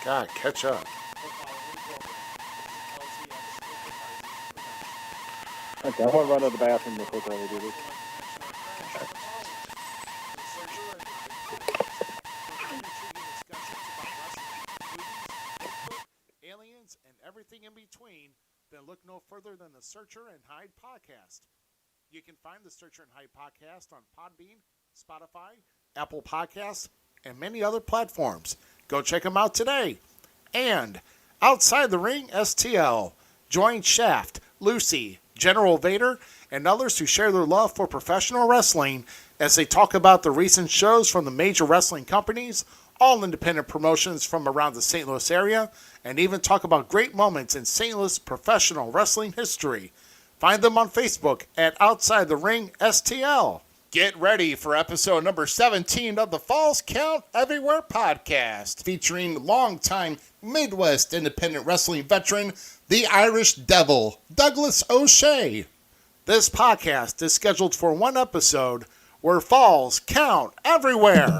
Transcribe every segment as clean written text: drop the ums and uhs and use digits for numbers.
God, catch up. Okay, I'm going to run to the bathroom real quick while we do this. Aliens, and everything in between, then look no further than the Searcher and Hide podcast. You can find the Searcher and Hide podcast on Podbean, Spotify, Apple Podcasts, and many other platforms. Go check them out today. And Outside the Ring STL. Join Shaft, Lucy, General Vader, and others who share their love for professional wrestling as they talk about the recent shows from the major wrestling companies, all independent promotions from around the St. Louis area, and even talk about great moments in St. Louis professional wrestling history. Find them on Facebook at Outside the Ring STL. Get ready for episode number 17 of the Falls Count Everywhere podcast, featuring longtime Midwest independent wrestling veteran, the Irish Devil, Douglas O'Shea. This podcast is scheduled for one episode where falls count everywhere.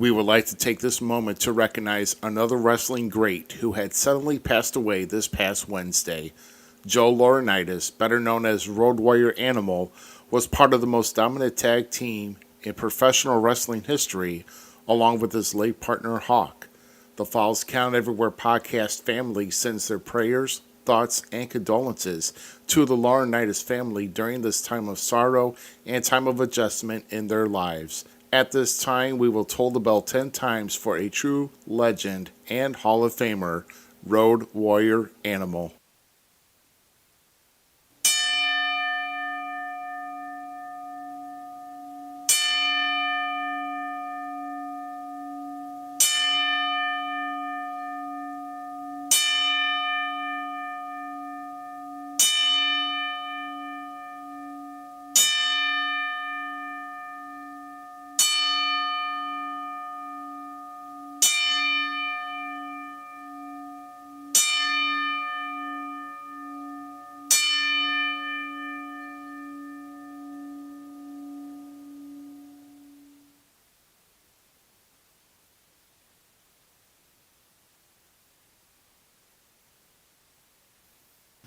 We would like to take this moment to recognize another wrestling great who had suddenly passed away this past Wednesday. Joe Laurinaitis, better known as Road Warrior Animal, was part of the most dominant tag team in professional wrestling history, along with his late partner Hawk. The Falls Count Everywhere podcast family sends their prayers, thoughts, and condolences to the Laurinaitis family during this time of sorrow and time of adjustment in their lives. At this time, we will toll the bell 10 times for a true legend and Hall of Famer, Road Warrior Animal.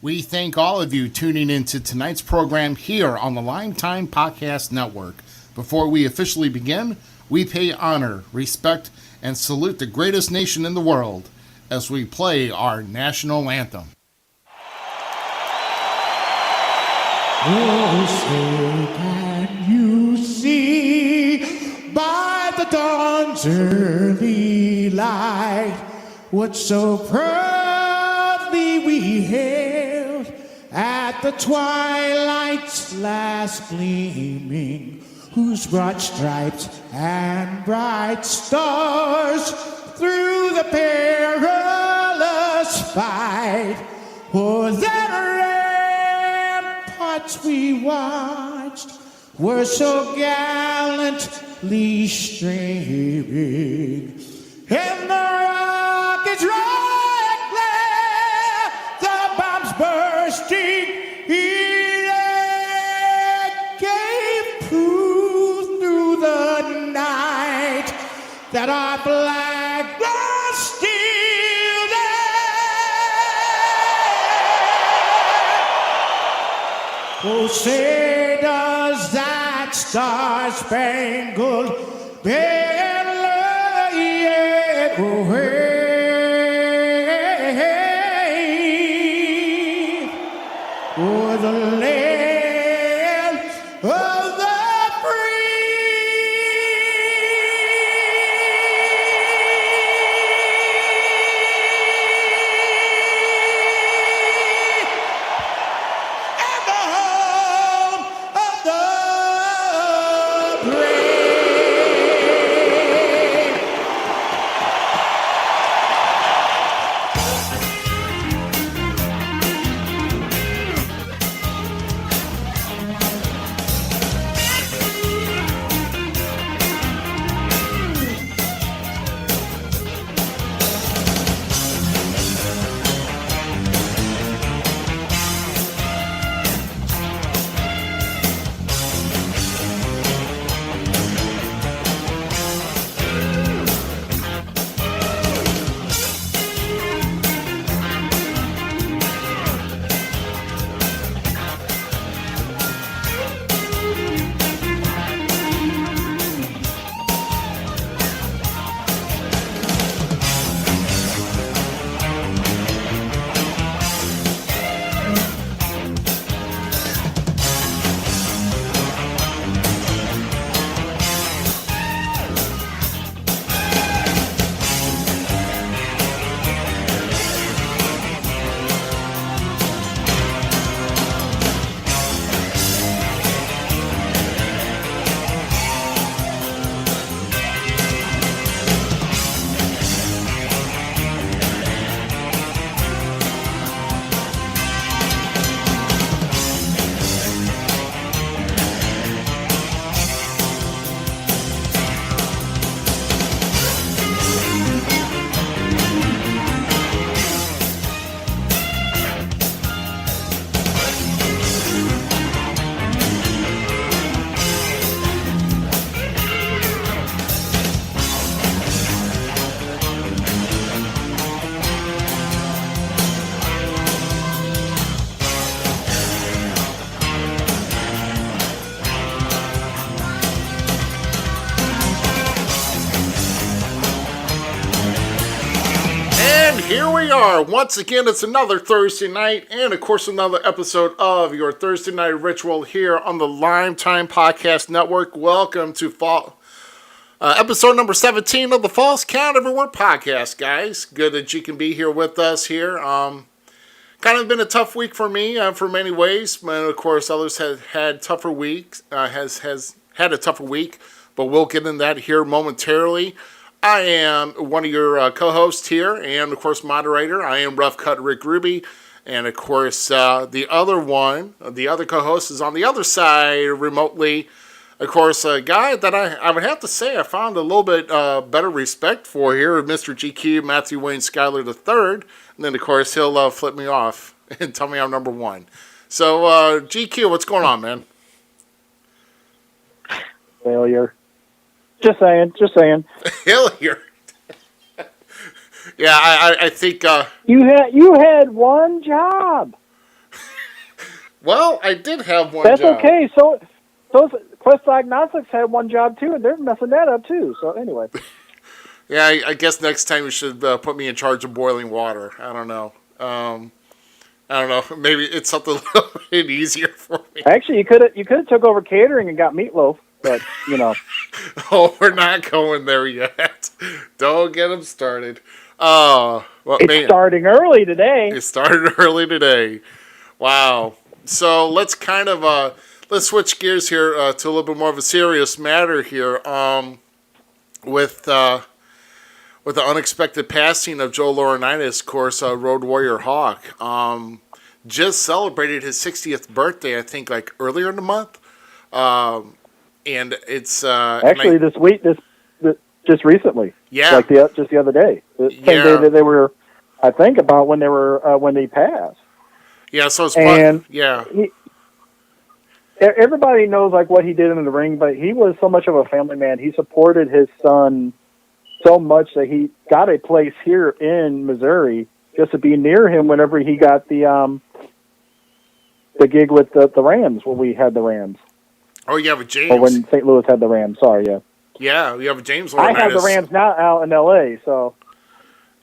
We thank all of you tuning into tonight's program here on the Lime Time Podcast Network. Before we officially begin, we pay honor, respect, and salute the greatest nation in the world as we play our national anthem. Oh, say can you see by the dawn's early light what so proudly we hailed at the twilight's last gleaming, whose broad stripes and bright stars through the perilous fight for that ramparts we watched were so gallantly streaming, and the rockets reckless, the bombs bursting in air gave proof through the night that our flag was still there. Oh, say does that star-spangled banner yet wave o'er the land of the free? And the home of the brave. Here we are. Once again, it's another Thursday night, and of course, another episode of your Thursday Night Ritual here on the Lime Time Podcast Network. Welcome to fall episode number 17 of the False Count Everywhere podcast, guys. Good that you can be here with us here. Kind of been a tough week for me for many ways, but of course, others have had tougher weeks. Has had a tougher week, but we'll get into that here momentarily. I am one of your co-hosts here, and of course, moderator. I am Rough Cut Rick Ruby, and of course, the other co-host is on the other side remotely. Of course, a guy that I would have to say I found a little bit better respect for here, Mr. GQ, Matthew Wayne Schuyler III. And then, of course, he'll flip me off and tell me I'm number one. So, GQ, what's going on, man? Failure. Just saying. Failure. Yeah, I think you had one job. Well, I did have one That's job. okay. So those Quest Diagnostics had one job too, and they're messing that up too. So anyway, Yeah, I guess next time you should put me in charge of boiling water. I don't know. I don't know. Maybe it's something a little bit easier for me. actually, you could have took over catering and got meatloaf, but Oh, we're not going there yet. Don't get them started. Oh, well, it's man, starting early today. it started early today. Wow. So let's kind of let's switch gears here to a little bit more of a serious matter here. With with the unexpected passing of Joe Laurinaitis, of course, Road Warrior Hawk, just celebrated his 60th birthday. I think like earlier in the month, and it's Actually, this week, this just recently, yeah, like just the other day, the same day yeah, that they were, I think, about when they passed. yeah. So it's And yeah. everybody knows like what he did in the ring, but he was so much of a family man. He supported his son so much that he got a place here in Missouri just to be near him whenever he got the gig with the Rams when we had the Rams, Oh, you have a or James. when St. Louis had the Rams. Sorry, yeah. Yeah, you have a James I have the Laurinaitis. Rams now out in L.A. So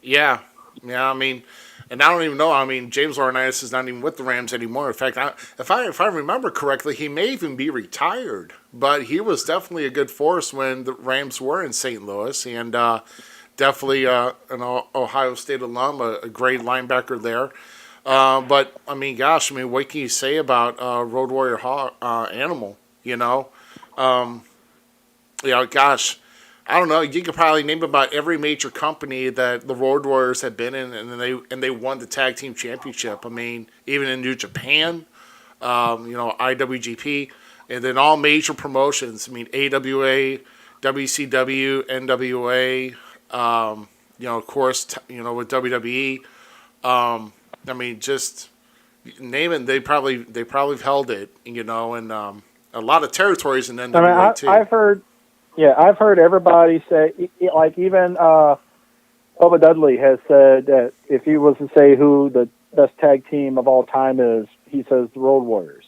Yeah, yeah. I mean, and I don't even know. I mean, James Laurinaitis is not even with the Rams anymore. In fact, if I remember correctly, he may even be retired. But he was definitely a good force when the Rams were in St. Louis, and definitely an Ohio State alum, a great linebacker there. But I mean, gosh, I mean, what can you say about Road Warrior Animal? You know, gosh, I don't know. You could probably name about every major company that the Road Warriors have been in, and they won the tag team championship. I mean, even in New Japan, IWGP, and then all major promotions. I mean, AWA, WCW, NWA. Of course, with WWE. I mean, just name it. They probably held it. And a lot of territories in I mean, NWA too. I've heard, yeah, I've heard everybody say, like even Bubba Dudley has said that if he was to say who the best tag team of all time is, he says the Road Warriors.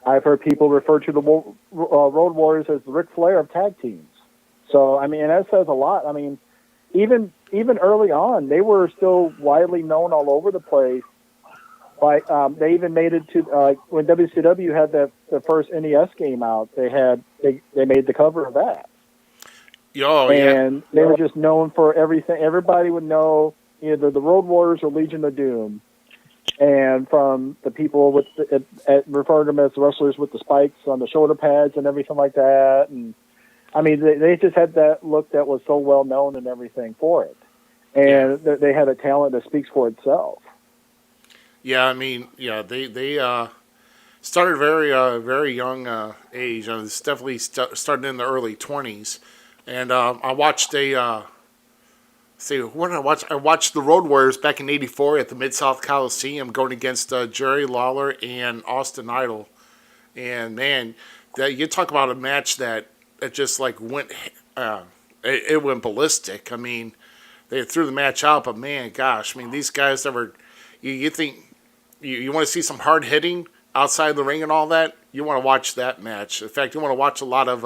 I've heard people refer to the Road Warriors as the Ric Flair of tag teams. So I mean, and that says a lot. I mean, even early on, they were still widely known all over the place. Like they even made it to when WCW had the first NES game out. They made the cover of that, Oh yeah, and they were just known for everything. Everybody would know either the Road Warriors or Legion of Doom, and from the people with referring to them as the wrestlers with the spikes on the shoulder pads and everything like that. And I mean, they just had that look that was so well known and everything for it, yeah, and they had a talent that speaks for itself. yeah. I mean, yeah, they started very young age. It's definitely started in the early 20s, and I watched a. See, what did I watch? I watched the Road Warriors back in '84 at the Mid South Coliseum, going against Jerry Lawler and Austin Idol, and man, that you talk about a match that just like went, it went ballistic. I mean, they threw the match out, but man, gosh, I mean, these guys ever, you think you want to see some hard hitting outside the ring and all that, you want to watch that match. In fact, you want to watch a lot of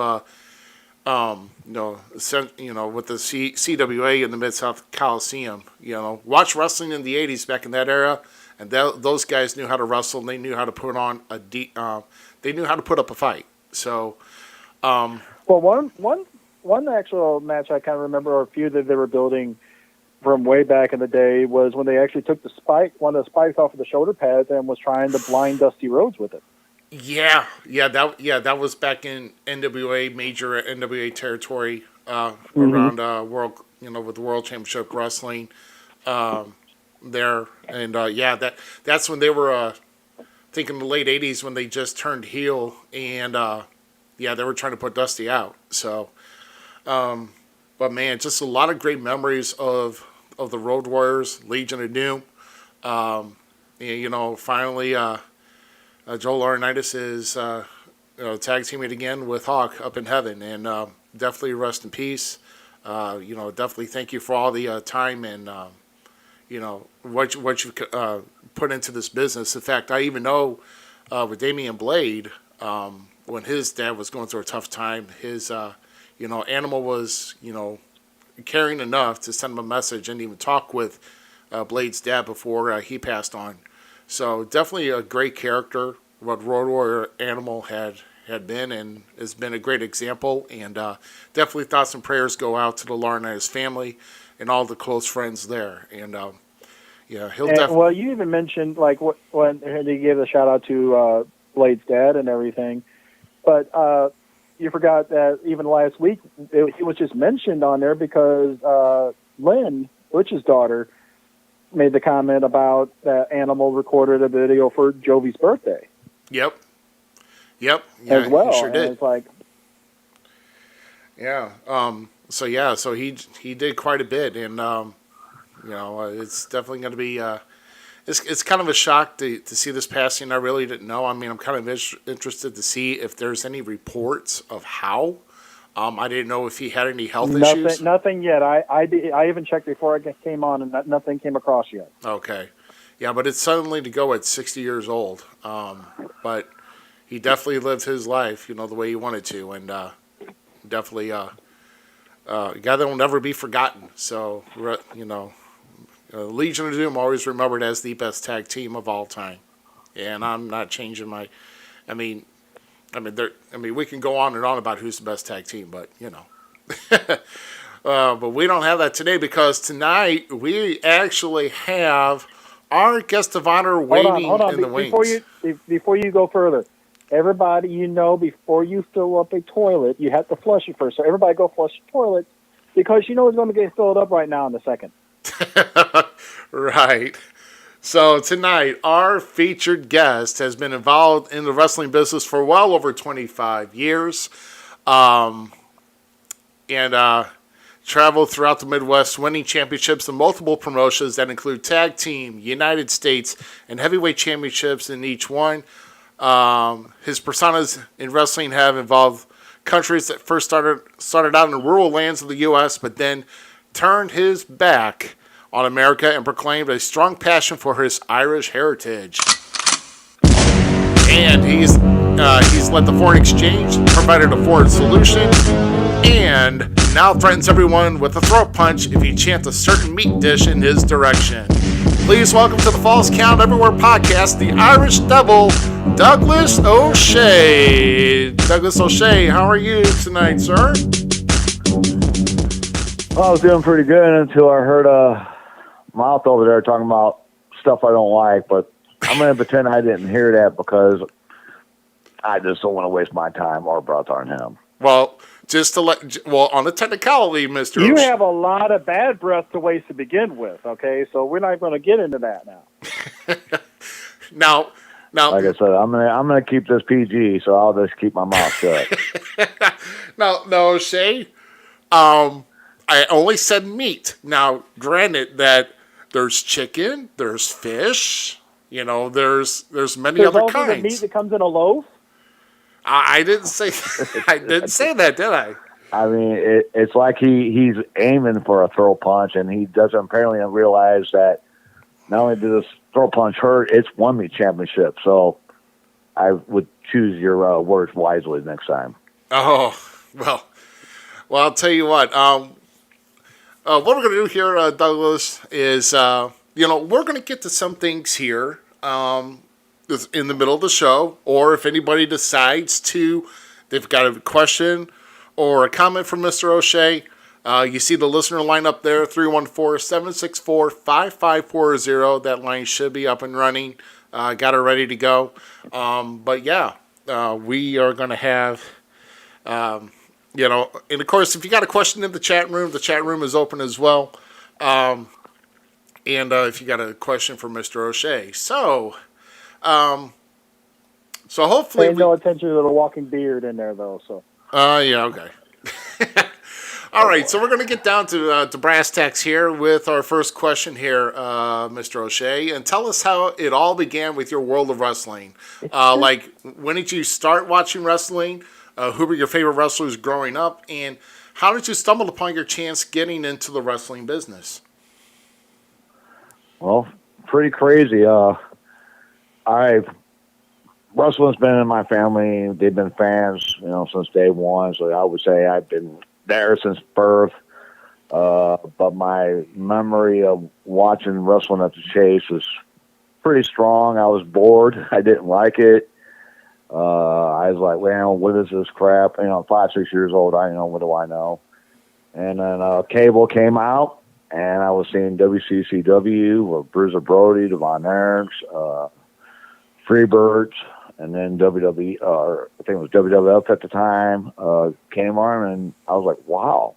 with the CWA in the Mid South Coliseum. Watch wrestling in the '80s back in that era, and those guys knew how to wrestle. And they knew how to put on they knew how to put up a fight. So, Well, one actual match I kind of remember, or a few that they were building from way back in the day, was when they actually took one of the spikes off of the shoulder pads and was trying to blind Dusty Rhodes with it. that was back in NWA major NWA territory Mm-hmm. around world with the World Championship Wrestling there, and that's when they were thinking the late '80s when they just turned heel, and they were trying to put Dusty out. So, but man, just a lot of great memories of the Road Warriors, Legion of Doom. Finally, Joe Laurinaitis is tag teaming again with Hawk up in heaven, and definitely rest in peace. Definitely thank you for all the time and what you put into this business. In fact, I even know with Damian Blade, when his dad was going through a tough time, his Animal was caring enough to send him a message and even talk with Blade's dad before he passed on. So definitely a great character. What Road Warrior Animal had been and has been a great example. And definitely thoughts and prayers go out to the Laurinaitis family and all the close friends there. And he'll definitely. Well, you even mentioned like when they gave a shout out to Blade's dad and everything, but you forgot that even last week he was just mentioned on there because Lynn, Butch's daughter, made the comment about that Animal recorded a video for Jovi's birthday. Yep. Yeah, as well. He sure did. And it's like, yeah. So he did quite a bit, and it's definitely going to be. It's kind of a shock to see this passing. I really didn't know. I mean, I'm kind of interested to see if there's any reports of how. I didn't know if he had any health issues. Nothing yet. I even checked before I came on, and nothing came across yet. Okay. Yeah, but it's suddenly to go at 60 years old. But he definitely lived his life, the way he wanted to, and definitely a guy that will never be forgotten. So, Legion of Doom always remembered as the best tag team of all time, and I'm not changing my. I mean, we can go on and on about who's the best tag team, but but we don't have that today because tonight we actually have our guest of honor waiting in the wings. Before you go further, everybody, before you fill up a toilet, you have to flush it first. So everybody go flush the toilet because it's going to get filled up right now in a second. Right. So tonight, our featured guest has been involved in the wrestling business for well over 25 years, and traveled throughout the Midwest, winning championships in multiple promotions that include tag team, United States, and heavyweight championships in each one. His personas in wrestling have involved countries that first started out in the rural lands of the U.S., but then turned his back on America and proclaimed a strong passion for his Irish heritage. And he's led the foreign exchange, provided a foreign solution, and now threatens everyone with a throat punch if he chants a certain meat dish in his direction. Please welcome to the Falls Count Everywhere podcast, the Irish Devil, Douglas O'Shea. Douglas O'Shea, how are you tonight, sir? Well, I was doing pretty good until I heard Mouth over there talking about stuff I don't like, but I'm going to pretend I didn't hear that because I just don't want to waste my time or breath on him. Well, on the technicality, Mr. You have a lot of bad breath to waste to begin with, okay? So we're not going to get into that now. Now, like I said, I'm gonna keep this PG, so I'll just keep my mouth shut. No, O'Shea. I only said meat. Now, granted that there's chicken, there's fish, there's many other kinds. There's also the meat that comes in a loaf. I didn't say that, did I? I mean, it's like he's aiming for a throw punch, and he doesn't apparently realize that not only does this throw punch hurt, it's won me championship. So I would choose your words wisely next time. Oh, well, I'll tell you what. What we're going to do here, Douglas, is, we're going to get to some things here in the middle of the show, or if anybody decides they've got a question or a comment from Mr. O'Shea, you see the listener line up there, 314-764-5540. That line should be up and running. Got it ready to go. But yeah, we are going to have... and of course, if you got a question in the chat room is open as well. And if you got a question for Mr. O'Shea. So hopefully... Pay no attention to the walking beard in there, though. So. Yeah, okay. All right, so we're going to get down to brass tacks here with our first question here, Mr. O'Shea. And tell us how it all began with your world of wrestling. When did you start watching wrestling? Who were your favorite wrestlers growing up? And how did you stumble upon your chance getting into the wrestling business? Well, pretty crazy. I wrestling's been in my family. They've been fans, since day one. So I would say I've been there since birth. But my memory of watching wrestling at the Chase was pretty strong. I was bored. I didn't like it. I was like, well, what is this crap? 5, 6 years old. What do I know? And then cable came out, and I was seeing WCCW with Bruiser Brody, Devon Aaron's, Freebirds, and then WWE, or I think it was WWF at the time, came on, and I was like, wow.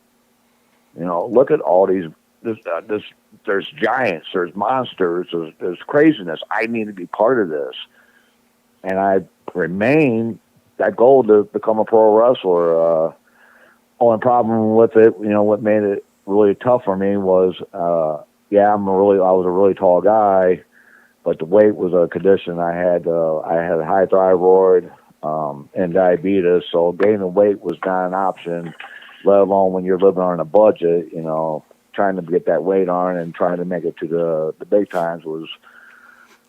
Look at all these. There's giants, there's monsters, there's craziness. I need to be part of this, and I remained that goal to become a pro wrestler. Only problem with it, what made it really tough for me was, I was a really tall guy, but the weight was a condition. I had high thyroid and diabetes, so gaining weight was not an option. Let alone when you're living on a budget, trying to get that weight on and trying to make it to the big times was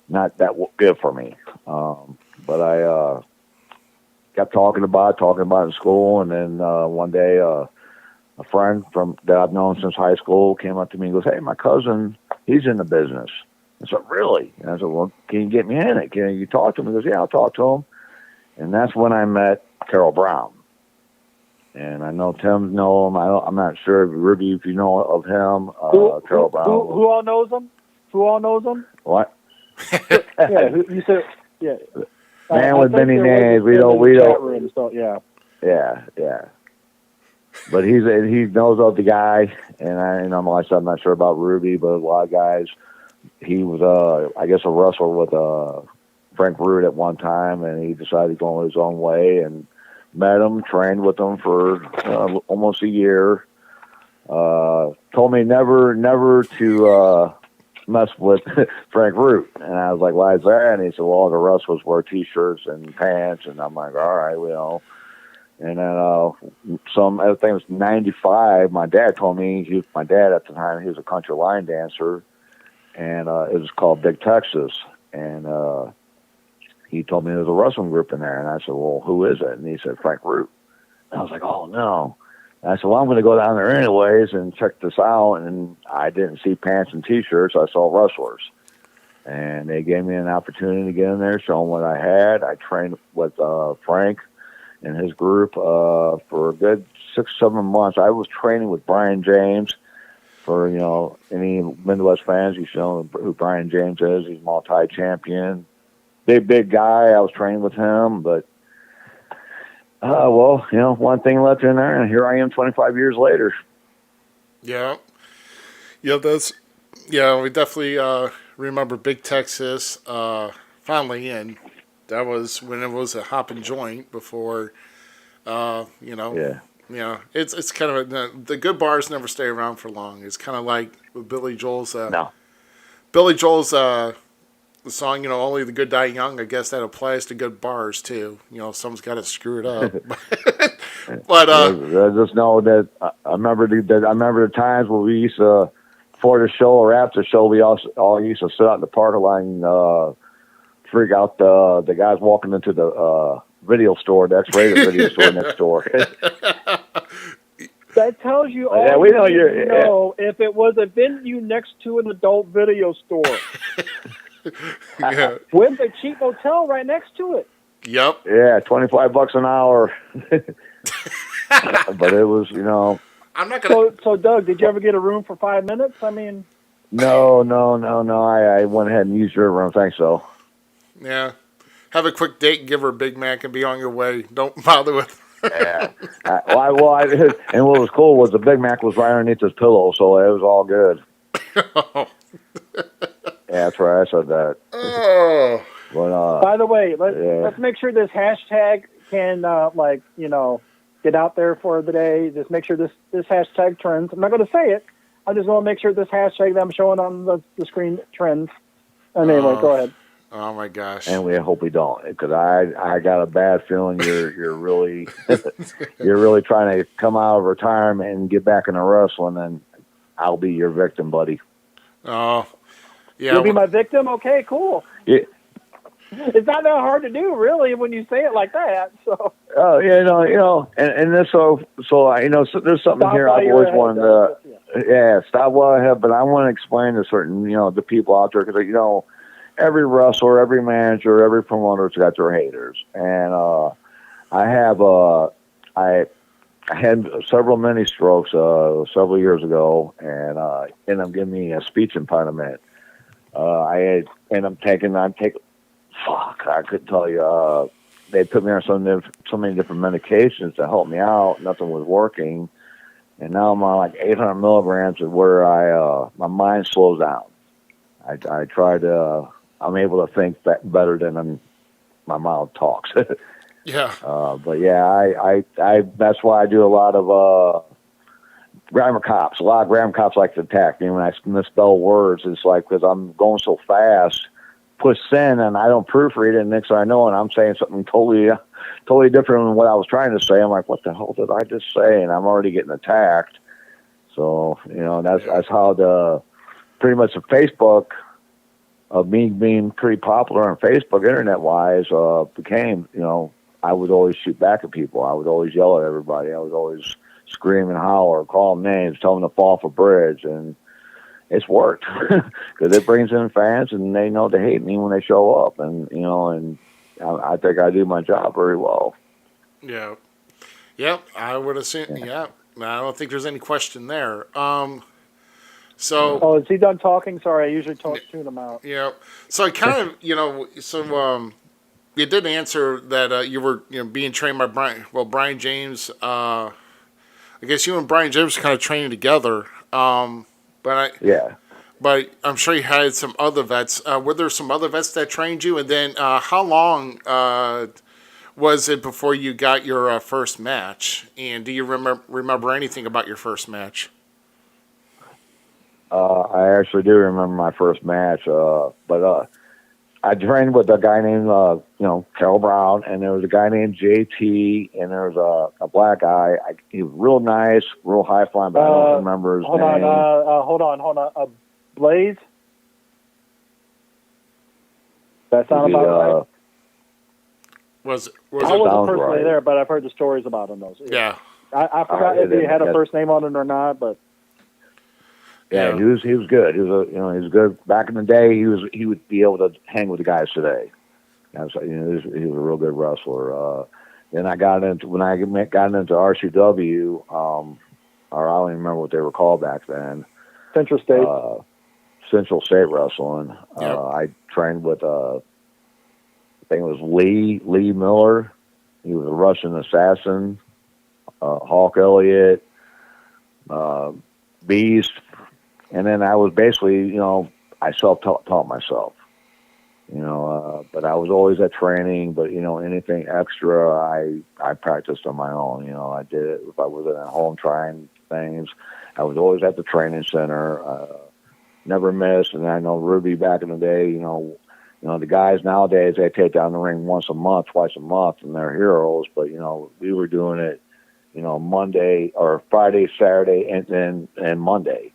not that good for me. But I kept talking about it in school, and then one day a friend that I've known since high school came up to me and goes, "Hey, my cousin, he's in the business." I said, "Really?" And I said, "Well, can you get me in it? Can you talk to him?" He goes, "Yeah, I'll talk to him." And that's when I met Carol Brown. And I know Tim know him. I'm not sure, Ruby, if you know of him. Carol Brown. Who all knows him? Who all knows him? What? You said, yeah. Man with many names. We don't. Room, so, yeah. Yeah. But he knows of the guy, and I'm not sure about Ruby, but a lot of guys. He was, I guess, a wrestler with Frank Root at one time, and he decided to go his own way, and met him, trained with him for almost a year. Told me never to mess with Frank Root, and I was like, "Why is that?" And he said, "Well, all the wrestlers wear T-shirts and pants," and I'm like, "All right, well." And then I think it was '95. My dad told me my dad at the time, he was a country line dancer, and it was called Big Texas, and he told me there was a wrestling group in there, and I said, "Well, who is it?" And he said, "Frank Root." And I was like, "Oh no." And I said, "Well, I'm going to go down there anyways and check this out." And I didn't see pants and T-shirts. I saw wrestlers. And they gave me an opportunity to get in there, show them what I had. I trained with Frank and his group for a good 6-7 months. I was training with Brian James. For, any Midwest fans, you know who Brian James is. He's multi-champion. Big guy. I was training with him, but one thing led to another, and here I am 25 years later. Yeah, we definitely remember Big Texas fondly, and that was when it was a hopping joint before, Yeah. It's kind of the good bars never stay around for long. It's kind of like with Billy Joel's the song, only the good die young. I guess that applies to good bars too. Someone's got to screw it up. But I just know that I remember the times where we used to, before the show or after the show, we all used to sit out in the parking lot and freak out the guys walking into the video store, the X-rated video store next door. That tells you all we know you know if it was a venue next to an adult video store. yeah. With a cheap hotel right next to it. Yep. Yeah, $25 an hour. But it was, I'm not gonna. So Doug, did you ever get a room for 5 minutes? I mean, No. I went ahead and used your room. Thanks, so. Yeah. Have a quick date and give her a Big Mac and be on your way. Don't bother with. Yeah. And what was cool was the Big Mac was right underneath his pillow, so it was all good. Yeah, that's right. I said that. Oh. But, by the way, let's make sure this hashtag can get out there for the day. Just make sure this hashtag trends. I'm not going to say it. I just want to make sure this hashtag that I'm showing on the screen trends. And anyway, go ahead. Oh my gosh! And we hope we don't, because I got a bad feeling you're really you're really trying to come out of retirement and get back into wrestling, and I'll be your victim, buddy. Oh, yeah. You'll be my victim. Okay, cool. Yeah. It's not that hard to do, really, when you say it like that. So Oh, and this so I so there's something stop here while I've you're always ahead, wanted to Doug. Yeah. stop while I have, but I want to explain to certain the people out there because every wrestler, every manager, every promoter's got their haters, and I have I had several mini strokes several years ago, and ended up giving me a speech impediment. And I'm taking fuck, I couldn't tell you. They put me on so many different medications to help me out. Nothing was working, and now I'm on like 800 milligrams, of where my mind slows down. I try to. I'm able to think better than my mouth talks. Yeah. But yeah, I that's why I do a lot of grammar cops. A lot of grammar cops like to attack me when I misspell words. It's like because I'm going so fast, push send, and I don't proofread it. And next thing I know, and I'm saying something totally different than what I was trying to say. I'm like, what the hell did I just say? And I'm already getting attacked. So that's how pretty much the Facebook of me being pretty popular on Facebook, internet wise, became I would always shoot back at people. I would always yell at everybody. I would always scream and holler, call them names, tell them to fall off a bridge, and it's worked because it brings in fans, and they know they hate me when they show up, and and I think I do my job very well. Yeah. Yep. I would assume. Yeah. I don't think there's any question there. So Oh, is he done talking? Sorry, I usually tune him out. yeah. So I kind of you did answer that you were being trained by Brian James. I guess you and Brian James kind of training together. Yeah. But I'm sure you had some other vets. Were there some other vets that trained you? And then how long was it before you got your first match? And do you remember anything about your first match? I actually do remember my first match, but I trained with a guy named Carol Brown, and there was a guy named JT, and there was a black guy. He was real nice, real high flying, but I don't remember his name. Hold on. Blaze. That sound about right? Was I wasn't personally right. there, but I've heard the stories about him. Those. Yeah. I forgot if he had a first name on it or not, but. Yeah, he was good. He was he was good back in the day. He would be able to hang with the guys today. So, he was a real good wrestler. Then when I got into RCW, or I don't even remember what they were called back then. Central State. Central State Wrestling. Yep. I trained with I think it was Lee Miller. He was a Russian assassin. Hawk Elliott, Beast. And then I was basically, I self-taught myself, but I was always at training, but, anything extra, I practiced on my own. I did it if I wasn't at home trying things. I was always at the training center, never missed. And I know Ruby back in the day, the guys nowadays, they take down the ring once a month, twice a month, and they're heroes. But, we were doing it, Monday or Friday, Saturday, and Monday.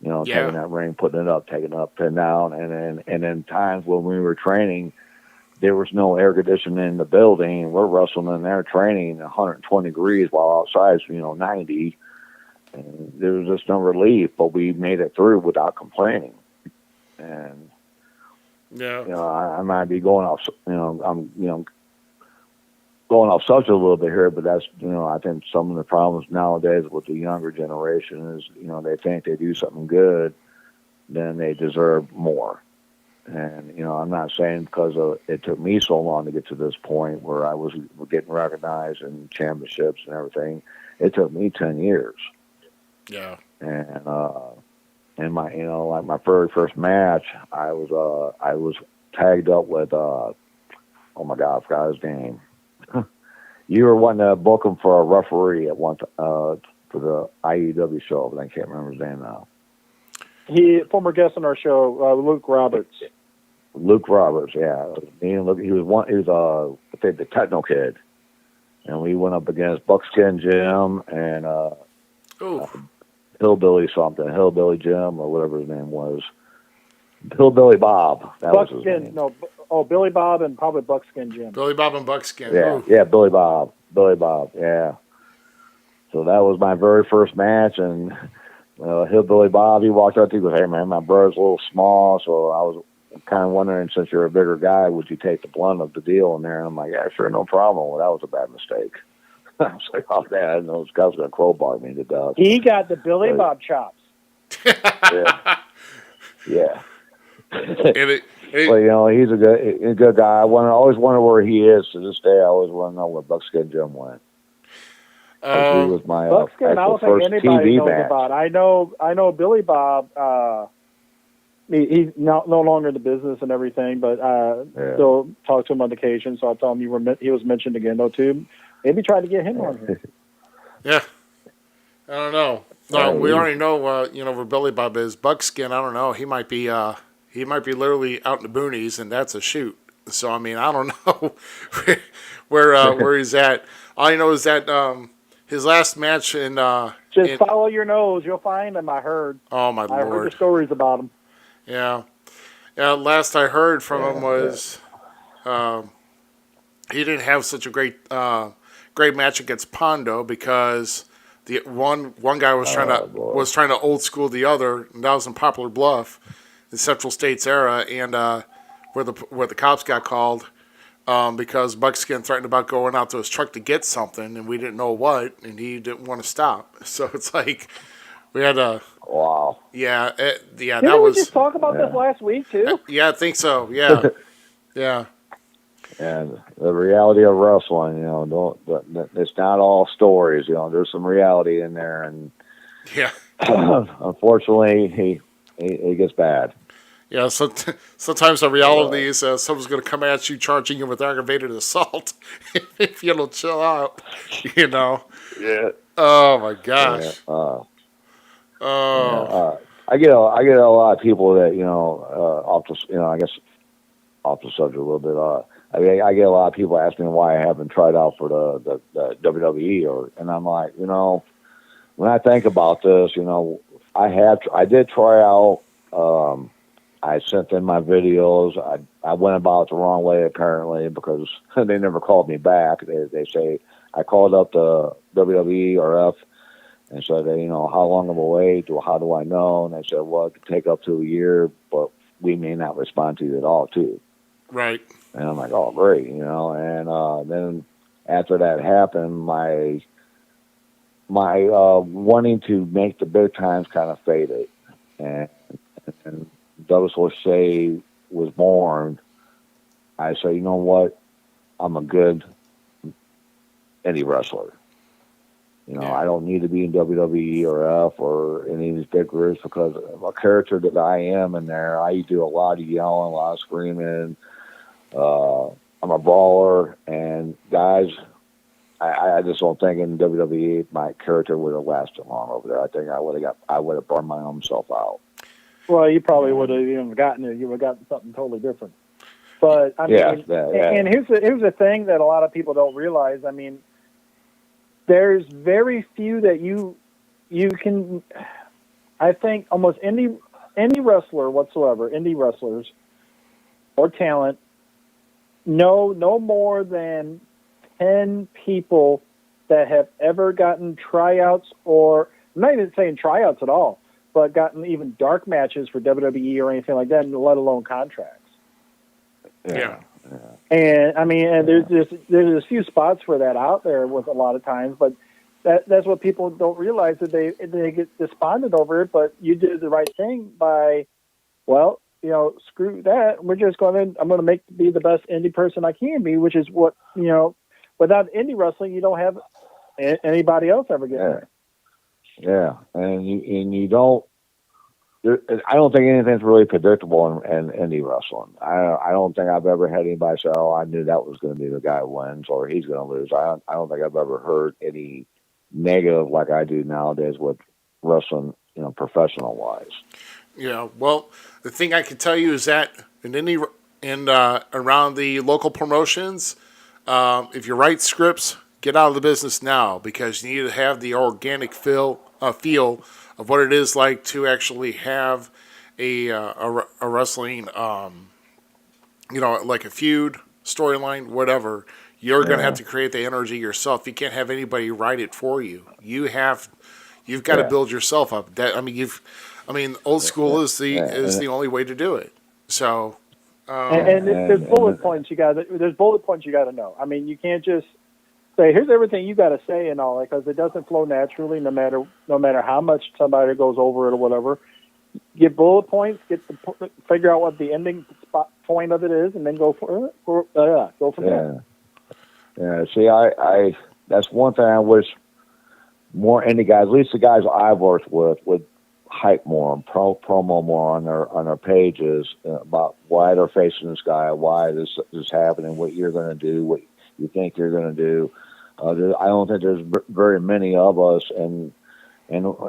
Taking that ring, putting it up, taking it up, putting it down, and then times when we were training, there was no air conditioning in the building. We're wrestling in there training 120 degrees while outside is 90. And there was just no relief, but we made it through without complaining. And I might be going off. I'm going off subject a little bit here, but that's, I think some of the problems nowadays with the younger generation is, they think they do something good, then they deserve more. And, I'm not saying because it took me so long to get to this point where I was getting recognized in championships and everything. It took me 10 years. Yeah. And my, like my very first match, I was tagged up with, oh my God, I forgot his name. You were wanting to book him for a referee at one for the IEW show, but I can't remember his name now. He former guest on our show, Luke Roberts. Luke Roberts, yeah. He was I think the Techno Kid, and we went up against Buckskin Jim and Hillbilly Jim or whatever his name was. Hillbilly Bob. That was his Buckskin, name. no, Billy Bob and probably Buckskin Jim. Billy Bob and Buckskin. Yeah, Ooh. yeah, Billy Bob. Billy Bob, yeah. So that was my very first match, and Hillbilly Bob, he walked up to me and goes, "Hey, man, my brother's a little small, so I was kind of wondering, since you're a bigger guy, would you take the blunt of the deal in there?" And I'm like, "Yeah, sure, no problem." Well, that was a bad mistake. I was like, "Oh, man, I didn't know this guy was going to crowbar me to death." He got the Billy Right. Bob chops. Yeah. Yeah. And it, But he's a good guy. I always wonder where he is to this day. I always want to know where Buckskin Jim went. 'Cause he was my Buckskin, I actual don't think first anybody TV knows match. about. I know Billy Bob. He's no longer in the business and everything, but still talk to him on occasion. So I tell him he was mentioned again though too. Maybe try to get him on here. yeah. I don't know. No, we already know. Where Billy Bob is. Buckskin. I don't know. He might be. He might be literally out in the boonies, and that's a shoot. So I mean, I don't know where he's at. All I know is that his last match in. Just follow your nose. You'll find him. I heard. Oh my I heard lord. the stories about him. Yeah. Yeah. Last I heard from him was he didn't have such a great match against Pondo because the one guy was trying to old school the other, and that was in Poplar Bluff, the Central States era, and where the cops got called because Buckskin threatened about going out to his truck to get something, and we didn't know what, and he didn't want to stop. So it's like we had a wow. Yeah, Didn't that we was. just talk about this last week too? Yeah, I think so. Yeah, yeah. And the reality of wrestling, it's not all stories. There's some reality in there, and Yeah. unfortunately, he gets bad. Yeah, so sometimes the reality is someone's going to come at you charging you with aggravated assault if you don't chill out, Yeah. Oh, my gosh. Yeah. Oh. I get a lot of people that I guess off the subject a little bit. I get a lot of people asking me why I haven't tried out for the WWE, and I'm like, when I think about this, I did try out. I sent in my videos. I went about it the wrong way apparently because they never called me back. They say I called up the WWE or F and said, how long am I wait? How do I know? And they said, well, it could take up to a year, but we may not respond to you at all, too. Right. And I'm like, oh, great, And then after that happened, my wanting to make the big times kind of faded, and Douglas Lachey was born. I said, you know what? I'm a good indie wrestler. I don't need to be in WWE or F or any of these big groups because of a character that I am in there. I do a lot of yelling, a lot of screaming. I'm a brawler, and guys, I just don't think in WWE my character would have lasted long over there. I think I would have burned my own self out. Well, you probably would have even gotten it. You would have gotten something totally different. But I mean, and here's the thing that a lot of people don't realize. I mean, there's very few that you can. I think almost any wrestler whatsoever, indie wrestlers or talent, know no more than 10 people that have ever gotten tryouts, or I'm not even saying tryouts at all, but gotten even dark matches for WWE or anything like that, let alone contracts. Yeah. And I mean, and there's a few spots for that out there with a lot of times, but that's what people don't realize, that they get despondent over it. But you did the right thing by, well, screw that. I'm going to be the best indie person I can be, which is what, without indie wrestling, you don't have anybody else ever get there. Yeah, and you don't. I don't think anything's really predictable in indie wrestling. I don't think I've ever had anybody say, "Oh, I knew that was going to be the guy who wins," or "He's going to lose." I don't think I've ever heard any negative like I do nowadays with wrestling, professional wise. Yeah. Well, the thing I can tell you is that around the local promotions, if you write scripts, get out of the business now, because you need to have the organic feel of what it is like to actually have a wrestling, like a feud storyline, whatever, you're going to have Yeah, to create the energy yourself. You can't have anybody write it for you. You've got to yeah, build yourself up. Old school is yeah, the only way to do it. So, And, um, and it, there's bullet and points there's bullet points you got to know. I mean, you can't just say here's everything you got to say and all that because it doesn't flow naturally. No matter how much somebody goes over it or whatever. Get bullet points. Figure out what the ending spot point of it is, and then go go from there. yeah, yeah. See, I that's one thing I wish more indie guys, at least the guys I've worked with, would hype more and promo more on their pages about why they're facing this guy, why this is happening, what you're going to do, what you think you're going to do. I don't think there's very many of us, and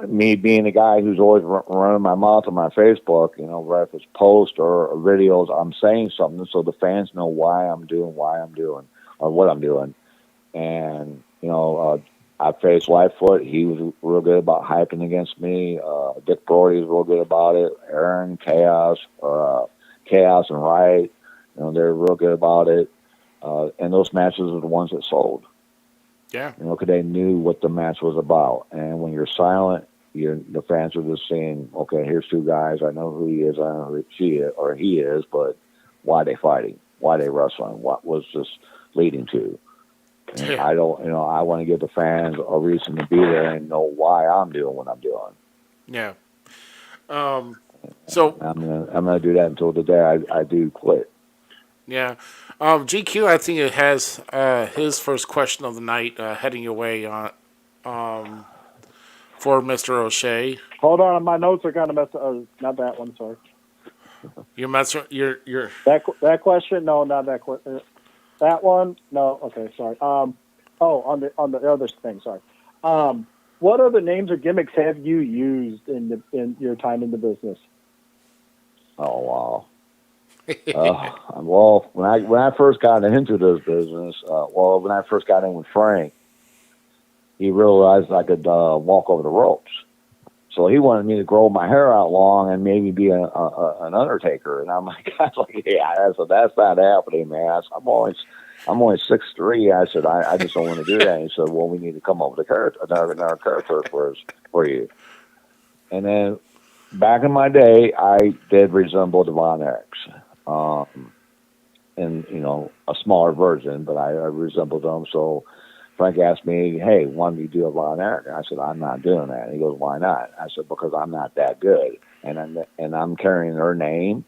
me being a guy who's always running my mouth on my Facebook, whether if it's posts or videos, I'm saying something so the fans know why I'm doing or what I'm doing. And, I faced Lightfoot. He was real good about hyping against me. Dick Brody was real good about it. Aaron, Chaos and Wright, they're real good about it. And those matches are the ones that sold. yeah, Because they knew what the match was about. And when you're silent, the fans are just saying, okay, here's two guys. I know who he is. I know who she is, or he is, but why are they fighting? Why are they wrestling? What was this leading to? And yeah, I don't, I want to give the fans a reason to be there and know why I'm doing what I'm doing. yeah. So I'm gonna do that until the day I do quit. yeah, GQ. I think it has his first question of the night heading your way on for Mr. O'Shea. Hold on, my notes are kind of messed up. Not that one. Sorry. You're That question? No, not that question. That one? No. Okay, sorry. On the other thing. Sorry. What other names or gimmicks have you used in your time in the business? Oh wow. Well, when I first got into this business, when I first got in with Frank, he realized I could walk over the ropes. So he wanted me to grow my hair out long and maybe be an undertaker. And I'm like, yeah, that's not happening, man. I'm only 6'3". I said, I just don't want to do that. And he said, well, we need to come up with another character for you. And then back in my day, I did resemble the Von Erichs. In a smaller version, but I resembled them. So Frank asked me, "Hey, why don't you do a Von Erich?" I said, "I'm not doing that." And he goes, "Why not?" I said, "Because I'm not that good, and I'm carrying their name."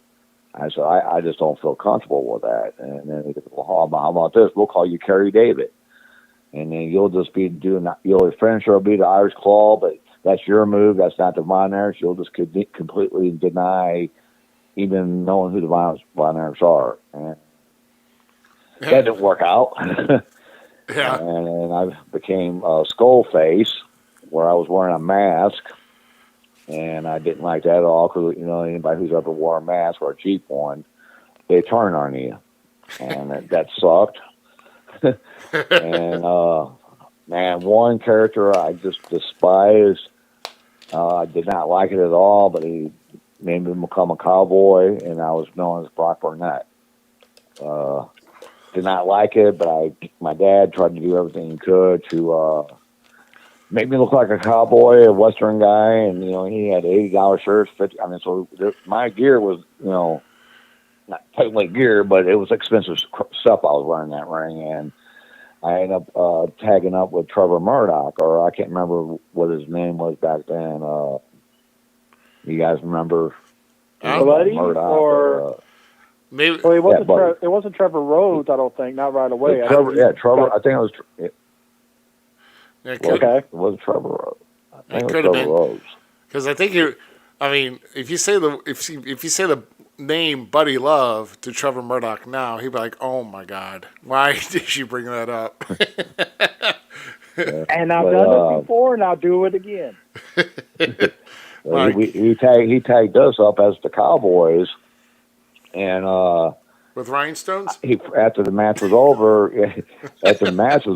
I said, "I just don't feel comfortable with that." And then he goes, "Well, how about this? We'll call you Kerry David, and then you'll just be doing your finisher will be the Irish Claw, but that's your move. That's not the Von Erichs. You'll just completely deny even knowing who the Von Erichs are." And that didn't work out. yeah, And I became Skullface, where I was wearing a mask, and I didn't like that at all because anybody who's ever wore a mask or a cheap one, they turn on you, and that sucked. And man, one character I just despised. I did not like it at all, but he made me become a cowboy, and I was known as Brock Burnett. Did not like it, but my dad tried to do everything he could to make me look like a cowboy, a Western guy, and he had $80 shirts, 50. I mean, so my gear was not technically gear, but it was expensive stuff I was wearing that ring, and I ended up tagging up with Trevor Murdoch, or I can't remember what his name was back then. You guys remember Buddy Murdoch? or maybe. well, it wasn't. Buddy. It wasn't Trevor Rhodes. I don't think. Not right away. Trevor. I think it was. It could, Okay. It was Trevor Rhodes. I think it it was could have Trevor been Rhodes. because I think you. I mean, if you say the name Buddy Love to Trevor Murdoch now, he'd be like, "Oh my God, why did you bring that up?" And I've done it before, and I'll do it again. He tagged us up as the Cowboys, and With rhinestones? after the match was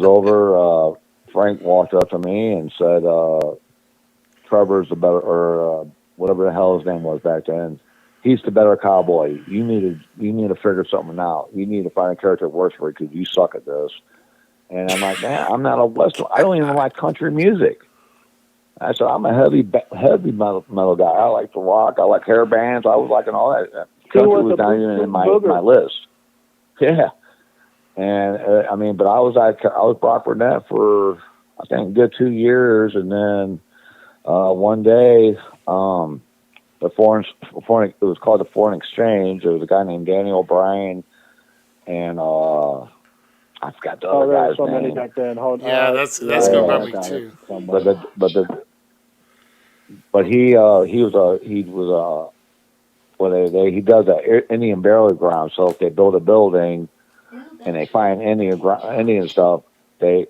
over, Frank walked up to me and said, "Trevor's the better," or whatever the hell his name was back then. he's the better cowboy. You need to figure something out. You need to find a character that works for you because you suck at this. And I'm like, man, I'm not a Western. I don't even like country music. I said, I'm a heavy metal guy. I like to rock. I like hair bands. I was liking all that. Country was not even in my list. Yeah. And but I was Brock Burnett for I think a good 2 years, and then one day it was called the Foreign Exchange. There was a guy named Daniel O'Brien, and I forgot the other guy's so name. many back then. That's good by me too. But he does that Indian burial ground. So if they build a building and they find Indian stuff, he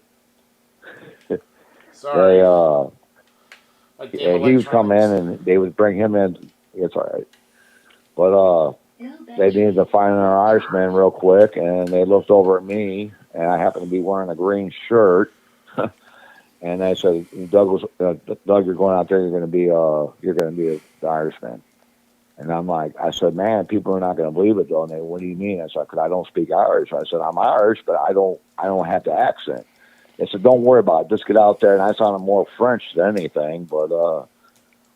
would come in and they would bring him in. It's all right. But they needed to find an Irishman real quick, and they looked over at me, and I happened to be wearing a green shirt. And I said, Doug, you're going out there. You're going to be the Irishman. And I said, man, people are not going to believe it, though. And they, what do you mean? I said, because I don't speak Irish. I said, I'm Irish, but I don't have the accent. They said, don't worry about it. Just get out there. And I sounded more French than anything, but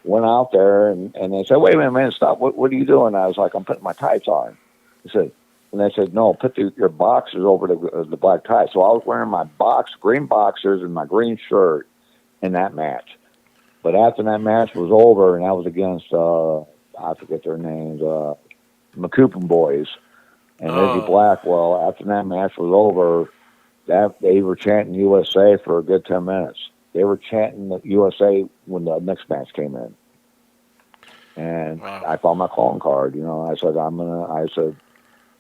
went out there, and they said, wait a minute, man, stop. What are you doing? I was like, I'm putting my tights on. And they said, no, put your boxers over the black tie. So I was wearing my green boxers and my green shirt in that match. But after that match was over, and I was against, I forget their names, McCoupin Boys and Izzy Blackwell, after that match was over, they were chanting USA for a good 10 minutes. They were chanting the USA when the next match came in. And I found my calling card. I said,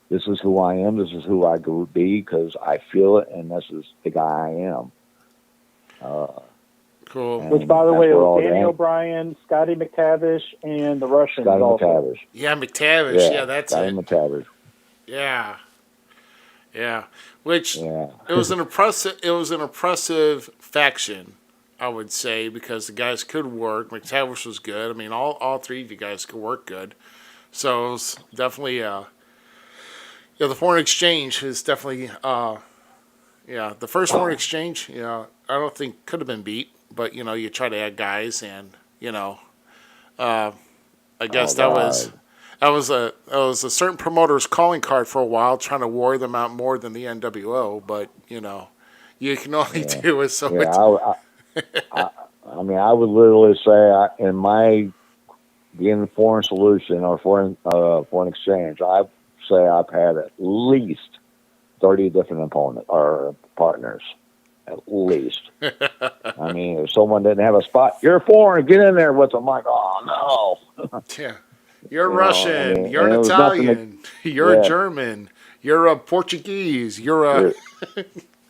this is who I am. This is who I could be because I feel it, and this is the guy I am. Cool. Which, by the way, was Danny O'Brien, Scotty McTavish, and the Russians. Scotty McTavish. Yeah, McTavish. Yeah, that's Scotty it. McTavish. Yeah. Which it was an impressive faction, I would say, because the guys could work. McTavish was good. I mean, all three of you guys could work good. So it was definitely the Foreign Exchange is definitely the first Foreign Exchange. I don't think could have been beat, but you try to add guys, and I guess that was a certain promoter's calling card for a while, trying to wore them out more than the NWO. But you can only do it so much. I would literally say in my being the Foreign Solution or Foreign Exchange, I've had at least 30 different opponents or partners. At least. I mean, if someone didn't have a spot, you're foreign, get in there with them. I'm like, oh no. Yeah. You're Russian. You're an Italian. You're a German. You're a Portuguese. You're a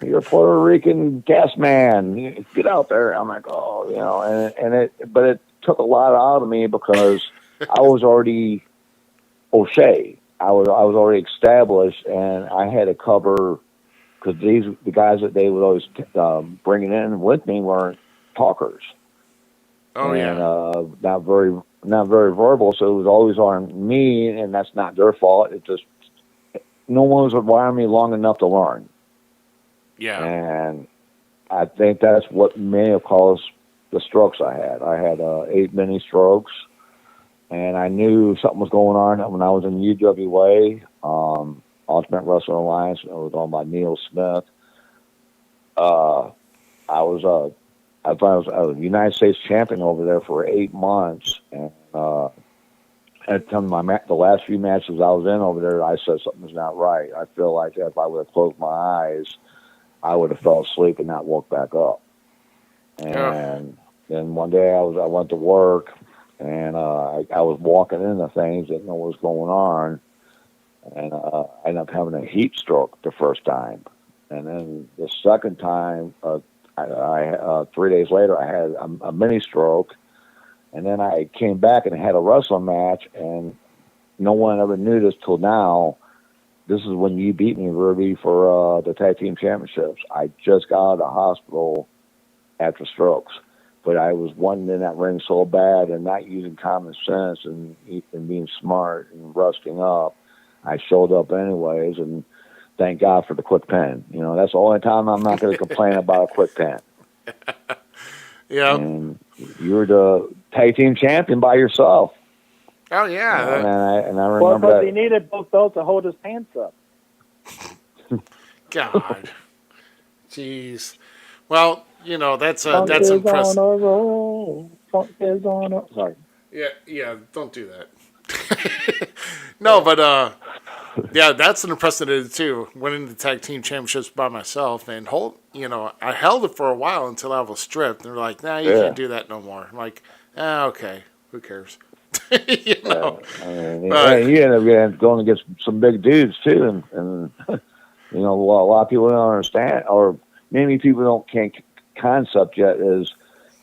Puerto Rican gas man. Get out there. I'm like, but it took a lot out of me because I was already O'Shea. I was already established, and I had to cover because the guys that they would always bringing in with me weren't talkers. Not very verbal, so it was always on me, and that's not their fault. It just no one was around me long enough to learn. Yeah, and I think that's what may have caused the strokes I had. I had 8 mini strokes. And I knew something was going on when I was in UWA, Ultimate Wrestling Alliance. It was owned by Neil Smith. I was a United States champion over there for 8 months, and at the time the last few matches I was in over there, I said something's not right. I feel like if I would have closed my eyes, I would have fell asleep and not woke back up. And then one day I went to work. And I was walking into things, didn't know what was going on, and I ended up having a heat stroke the first time. And then the second time, 3 days later, I had a mini stroke, and then I came back and had a wrestling match, and no one ever knew this till now. This is when you beat me, Ruby, for the tag team championships. I just got out of the hospital after strokes. but I was wanting in that ring so bad and not using common sense and being smart and rusting up. I showed up anyways, and thank God for the quick pen. You know, that's the only time I'm not going to complain about a quick pen. Yeah. And you were the tag team champion by yourself. Oh yeah. And I remember Well, because that. he needed both belts to hold his pants up. God. Jeez. Well, you know, that's Funk is impressive. on a roll. Funk is on a... Sorry. Yeah, don't do that. No, but yeah, that's an impressive too. Winning the tag team championships by myself and I held it for a while until I was stripped. And they're like, "Nah, you can't do that no more." I'm like, okay, who cares? you know. I mean, you ended up going against some big dudes too, and you know, a lot of people don't understand, or maybe people can't concept yet is,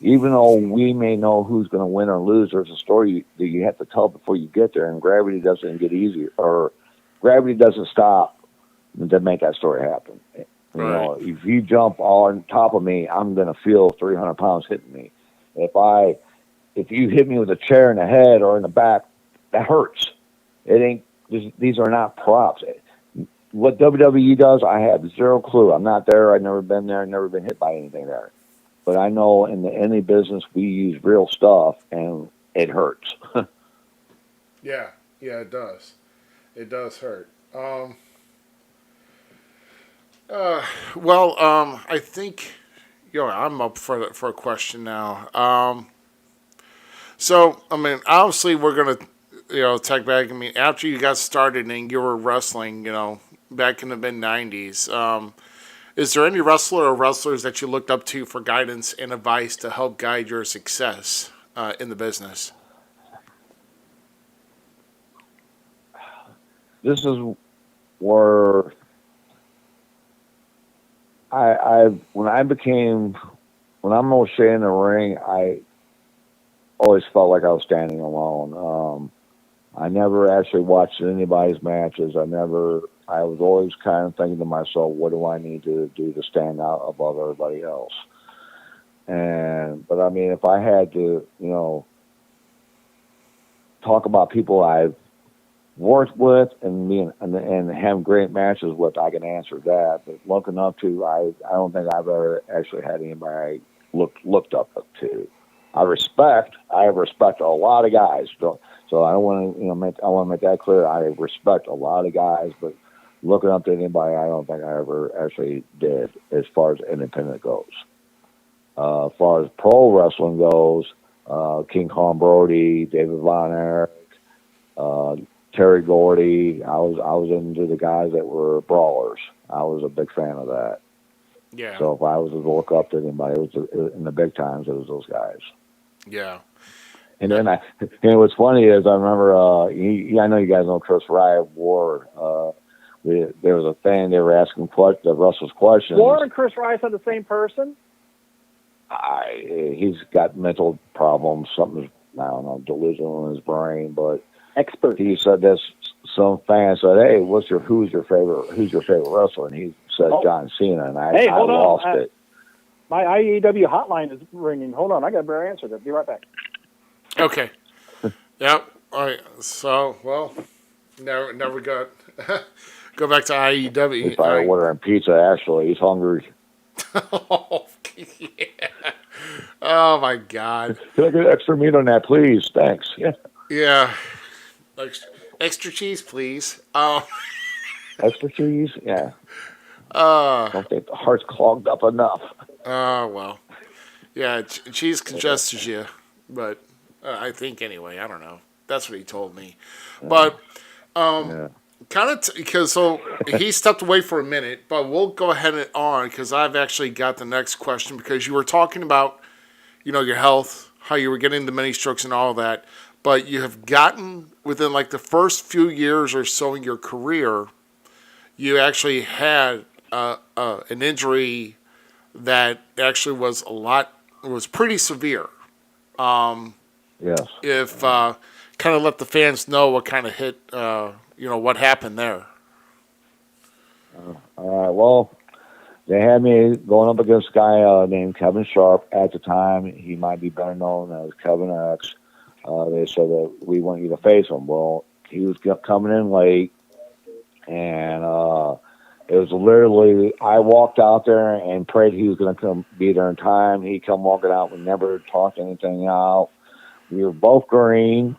even though we may know who's going to win or lose, there's a story that you have to tell before you get there, and gravity doesn't get easier, or gravity doesn't stop to make that story happen. You know, if you jump on top of me, I'm going to feel 300 pounds hitting me. If you hit me with a chair in the head or in the back, that hurts. It ain't. These are not props. What WWE does, I have zero clue. I'm not there. I've never been there. I've never been hit by anything there. But I know in the indie business, we use real stuff, and it hurts. Yeah, it does. It does hurt. I think, I'm up for a question now. So, I mean, obviously, we're gonna, tag back. I mean, after you got started and you were wrestling, back in the mid-90s, is there any wrestler or wrestlers that you looked up to for guidance and advice to help guide your success in the business? This is where when I'm O'Shea in the ring, I always felt like I was standing alone. I never actually watched anybody's matches. I was always kind of thinking to myself, what do I need to do to stand out above everybody else? But I mean, if I had to, talk about people I've worked with and have great matches with, I can answer that. But looking up to, I don't think I've ever actually had anybody I looked up to. I have respect a lot of guys. So I don't want to, I want to make that clear. I respect a lot of guys, but looking up to anybody, I don't think I ever actually did as far as independent goes. As far as pro wrestling goes, King Kong Brody, David Von Erich, Terry Gordy. I was into the guys that were brawlers. I was a big fan of that. Yeah. So if I was to look up to anybody, in the big times, it was those guys. Yeah. And then what's funny is I remember, I know you guys know Chris Rye War. There was a thing, they were asking Russell's questions. War and Chris Rice are the same person? He's got mental problems, something's, I don't know, delusional in his brain, but expert. He said this, some fan said, hey, who's your favorite wrestler? And he said John Cena, and I lost it. My IEW hotline is ringing. Hold on, I got a better answer. Be right back. Okay. Yep. All right. So, well, never got. Go back to IEW. He's probably ordering pizza. Actually, he's hungry. Oh, yeah. Oh my God. Can I get extra meat on that, please? Thanks. Yeah. Yeah. Extra cheese, please. Extra cheese? Yeah. Don't think the heart's clogged up enough. Well. Yeah, cheese congests you, but I think anyway. I don't know. That's what he told me. But kind of because so he stepped away for a minute, but we'll go ahead and on because I've actually got the next question because you were talking about your health, how you were getting the mini strokes and all of that, but you have gotten within like the first few years or so in your career, you actually had an injury that actually was pretty severe. Yes. If kind of let the fans know what kind of hit, what happened there. All right. Well, they had me going up against a guy named Kevin Sharp at the time. He might be better known as Kevin X. They said that we want you to face him. Well, he was coming in late, and it was literally I walked out there and prayed he was going to come be there in time. He come walking out. We never talked anything out. We were both green.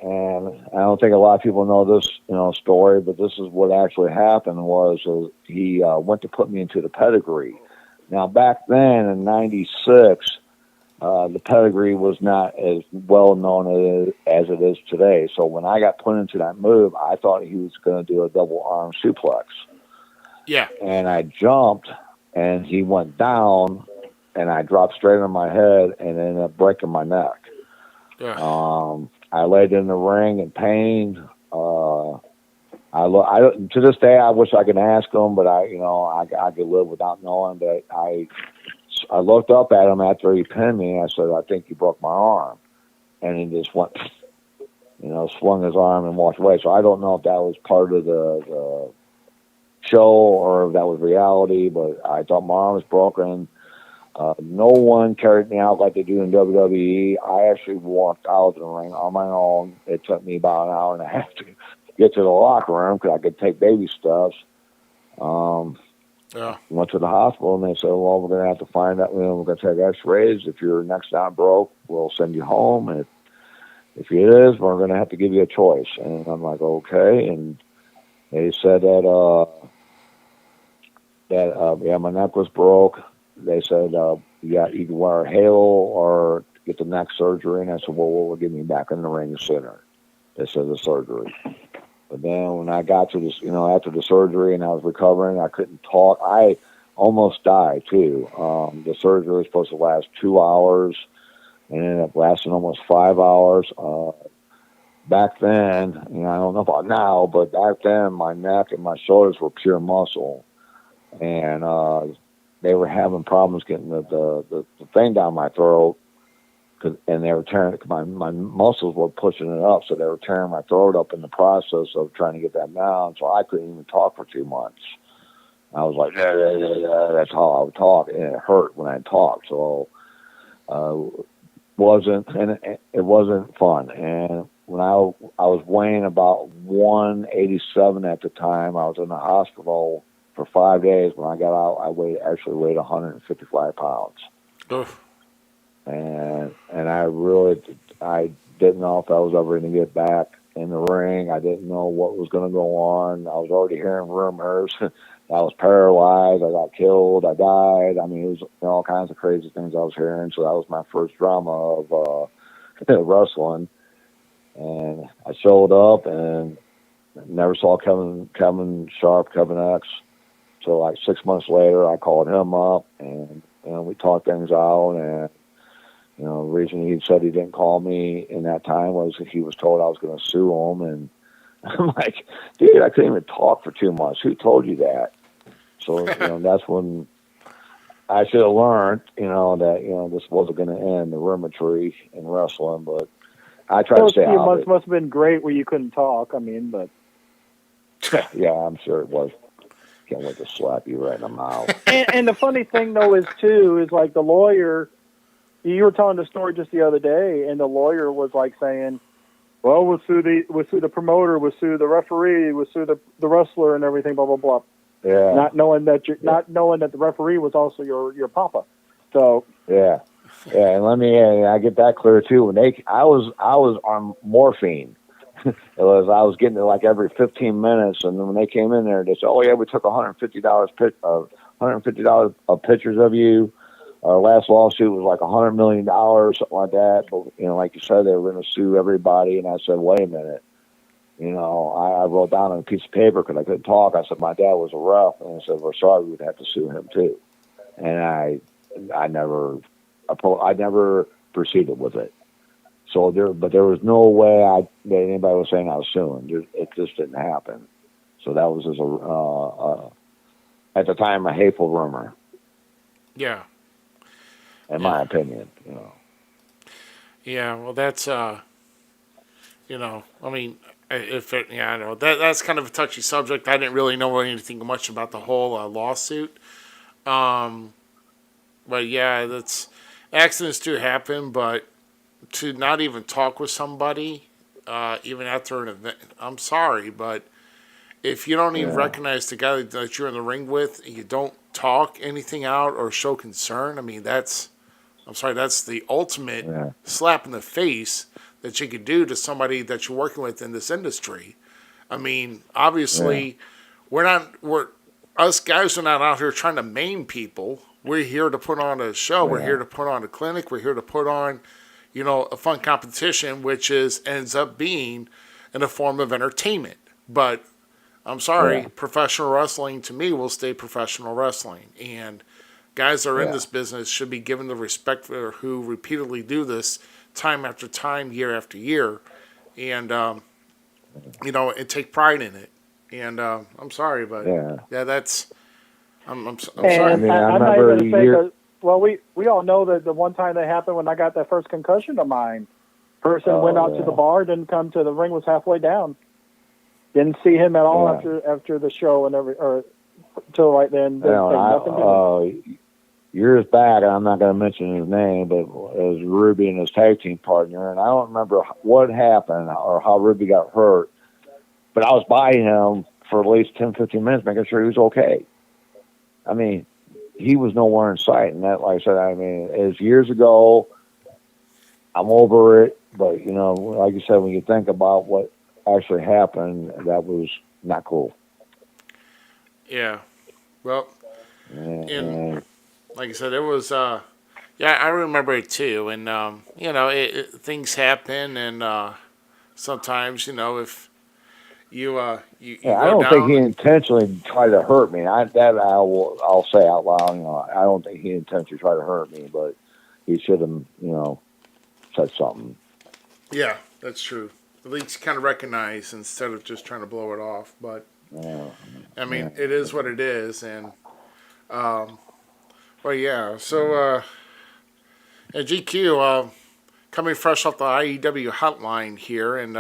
And I don't think a lot of people know this, story, but this is what actually happened was he went to put me into the pedigree. Now, back then in '96, the pedigree was not as well known as it is today. So when I got put into that move, I thought he was going to do a double arm suplex. Yeah. And I jumped, and he went down, and I dropped straight on my head and ended up breaking my neck. Yeah. I laid in the ring in pain. To this day, I wish I could ask him, but I could live without knowing. But I looked up at him after he pinned me. And I said, "I think you broke my arm," and he just went, swung his arm and walked away. So I don't know if that was part of the show or if that was reality. But I thought my arm was broken. No one carried me out like they do in WWE. I actually walked out of the ring on my own. It took me about an hour and a half to get to the locker room because I could take baby steps. Went to the hospital and they said, "Well, we're going to have to find out. We're going to take X-rays. If your neck's not broke, we'll send you home. And if it is, we're going to have to give you a choice." And I'm like, "Okay." And they said that my neck was broke. They said, you can wear a halo or get the neck surgery. And I said, "Well, we'll get me back in the ring sooner." They said the surgery. But then when I got to this, after the surgery and I was recovering, I couldn't talk. I almost died too. The surgery was supposed to last 2 hours and ended up lasting almost 5 hours. Back then, I don't know about now, but back then my neck and my shoulders were pure muscle. And they were having problems getting the thing down my throat, and they were tearing my muscles were pushing it up, so they were tearing my throat up in the process of trying to get that down. So I couldn't even talk for 2 months. I was like, that's how I would talk, and it hurt when I talked. So it wasn't fun. And when I was weighing about 187 at the time, I was in the hospital for 5 days. When I got out, I actually weighed 155 pounds. Oof. And I didn't know if I was ever going to get back in the ring. I didn't know what was going to go on. I was already hearing rumors. I was paralyzed. I got killed. I died. I mean, it was all kinds of crazy things I was hearing. So that was my first drama of wrestling. And I showed up and never saw Kevin Sharp, Kevin X. So like 6 months later, I called him up and we talked things out. And the reason he said he didn't call me in that time was that he was told I was going to sue him. And I'm like, dude, I couldn't even talk for 2 months. Who told you that? So that's when I should have learned, that this wasn't going to end the rheumatry in wrestling. But I tried to stay out of it. Those few months must have been great where you couldn't talk. I mean, but yeah, I'm sure it was. Can't wait to slap you right in the mouth. And the funny thing though is like the lawyer. You were telling the story just the other day, and the lawyer was like saying, "Well, we'll sue the promoter, we'll sue the referee, we'll sue the wrestler, and everything, blah blah blah." Yeah. Not knowing that the referee was also your papa. So yeah, and I get that clear too. When I was on morphine. I was getting it like every 15 minutes, and then when they came in there, they said, "Oh yeah, we took $150 of pictures of you. Our last lawsuit was like $100 million, something like that." But like you said, they were going to sue everybody, and I said, "Wait a minute." I wrote down on a piece of paper because I couldn't talk. I said my dad was a ref, and I said we're sorry, we'd have to sue him too. And I never proceeded with it. So there was no way that anybody was saying I was suing. It just didn't happen. So that was just at the time a hateful rumor. Yeah. In my opinion, Yeah, well, that's I mean, If it, yeah, I know that's kind of a touchy subject. I didn't really know anything much about the whole lawsuit. Um, but yeah, that's accidents do happen. But to not even talk with somebody, even after an event, I'm sorry, but if you don't even Yeah, recognize the guy that you're in the ring with, and you don't talk anything out or show concern, I mean I'm sorry, that's the ultimate yeah, slap in the face that you could do to somebody that you're working with in this industry. I mean, yeah, obviously, we're us guys are not out here trying to maim people. We're here to put on a show. We're yeah, here to put on a clinic. We're here to put on, a fun competition, which is ends up being in a form of entertainment. But I'm yeah, sorry, professional wrestling to me will stay professional wrestling, and guys that are in yeah. this business should be given the respect for who repeatedly do this time after time, year after year, and and take pride in it. And I'm sorry, but Yeah. yeah, that's I'm I sorry. And mean, I I'm not even remember going a to say year. because, well, we all know that the one time that happened when I got that first concussion of mine, person went out to the Oh bar, didn't come to the ring, was halfway down. Didn't see him at all yeah, after the show and or till right then. yeah. Didn't say nothing to me. Years back, and I'm not going to mention his name, but it was Ruby and his tag team partner, and I don't remember what happened or how Ruby got hurt, but I was by him for at least 10, 15 minutes, making sure he was okay. I mean, he was nowhere in sight, and that, like I said, I mean, it's years ago. I'm over it, but like you said, when you think about what actually happened, that was not cool. Yeah, well, and And like I said, it was yeah, I remember it too, and things happen, and sometimes if you yeah, I go don't think he down. intentionally tried to hurt me. I'll say out loud. I don't think he intentionally tried to hurt me, but he should have said something. Yeah, that's true. At least kind of recognize instead of just trying to blow it off. But Yeah, I mean, yeah, it is what it is, and well, yeah. So, GQ, coming fresh off the IEW hotline here, and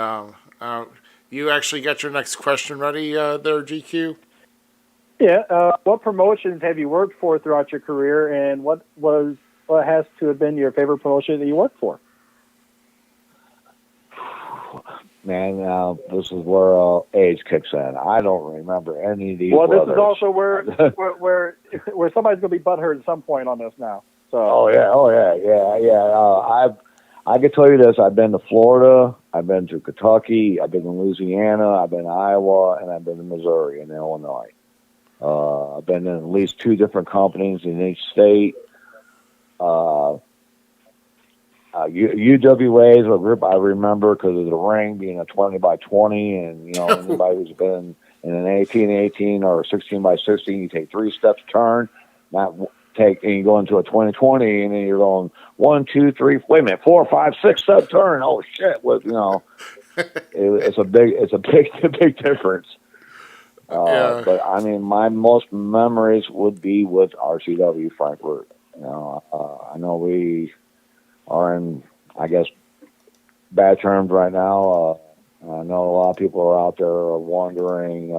you actually got your next question ready there, GQ. Yeah. What promotions have you worked for throughout your career, and what has to have been your favorite promotion that you worked for? man. This is where age kicks in. I don't remember any of these Well, this is brothers. also where somebody's going to be butthurt at some point on this now. So Oh yeah, yeah. I can tell you this: I've been to Florida, I've been to Kentucky, I've been to Louisiana, I've been to Iowa, and I've been to Missouri and Illinois. I've been in at least two different companies in each state. Uh, UWA is a group I remember because of the ring being a 20 by 20, and anybody who's been in an 18-18 or a 16 by 16, you take 3 steps turn, not and you go into a 20-20, and then you're going 1, 2, 3, wait a minute, 4, 5, 6 step turn. Oh shit! It's a big a big difference. Yeah, But I mean, my most memories would be with RCW Frankfurt. I know we are in, I guess, bad terms right now. I know a lot of people are out there are wondering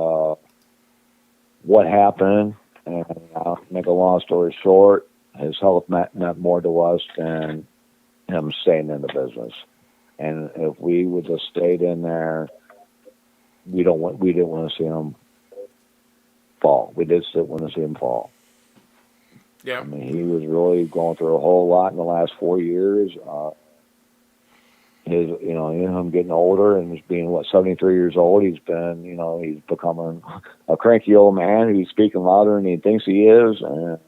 what happened. And I'll make a long story short, his health meant more to us than him staying in the business. And if we would have stayed in there, we didn't want to see him fall. We did still want to see him fall. yeah, I mean, he was really going through a whole lot in the last 4 years. Him getting older and just being 73 years old, he's becoming a cranky old man who's speaking louder than he thinks he is. And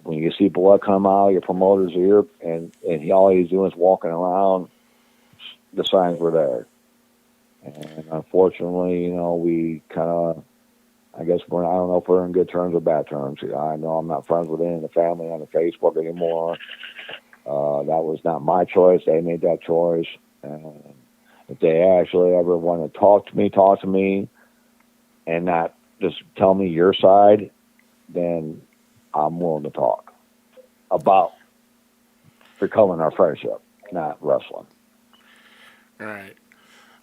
when you see blood come out of your promoter's ear, and all he's doing is walking around, the signs were there. And unfortunately, we kind of, I guess I don't know if we're in good terms or bad terms. I know I'm not friends with any of the family on the Facebook anymore. That was not my choice. They made that choice. And if they actually ever want to talk to me and not just tell me your side, then I'm willing to talk about recovering our friendship, not wrestling. all right.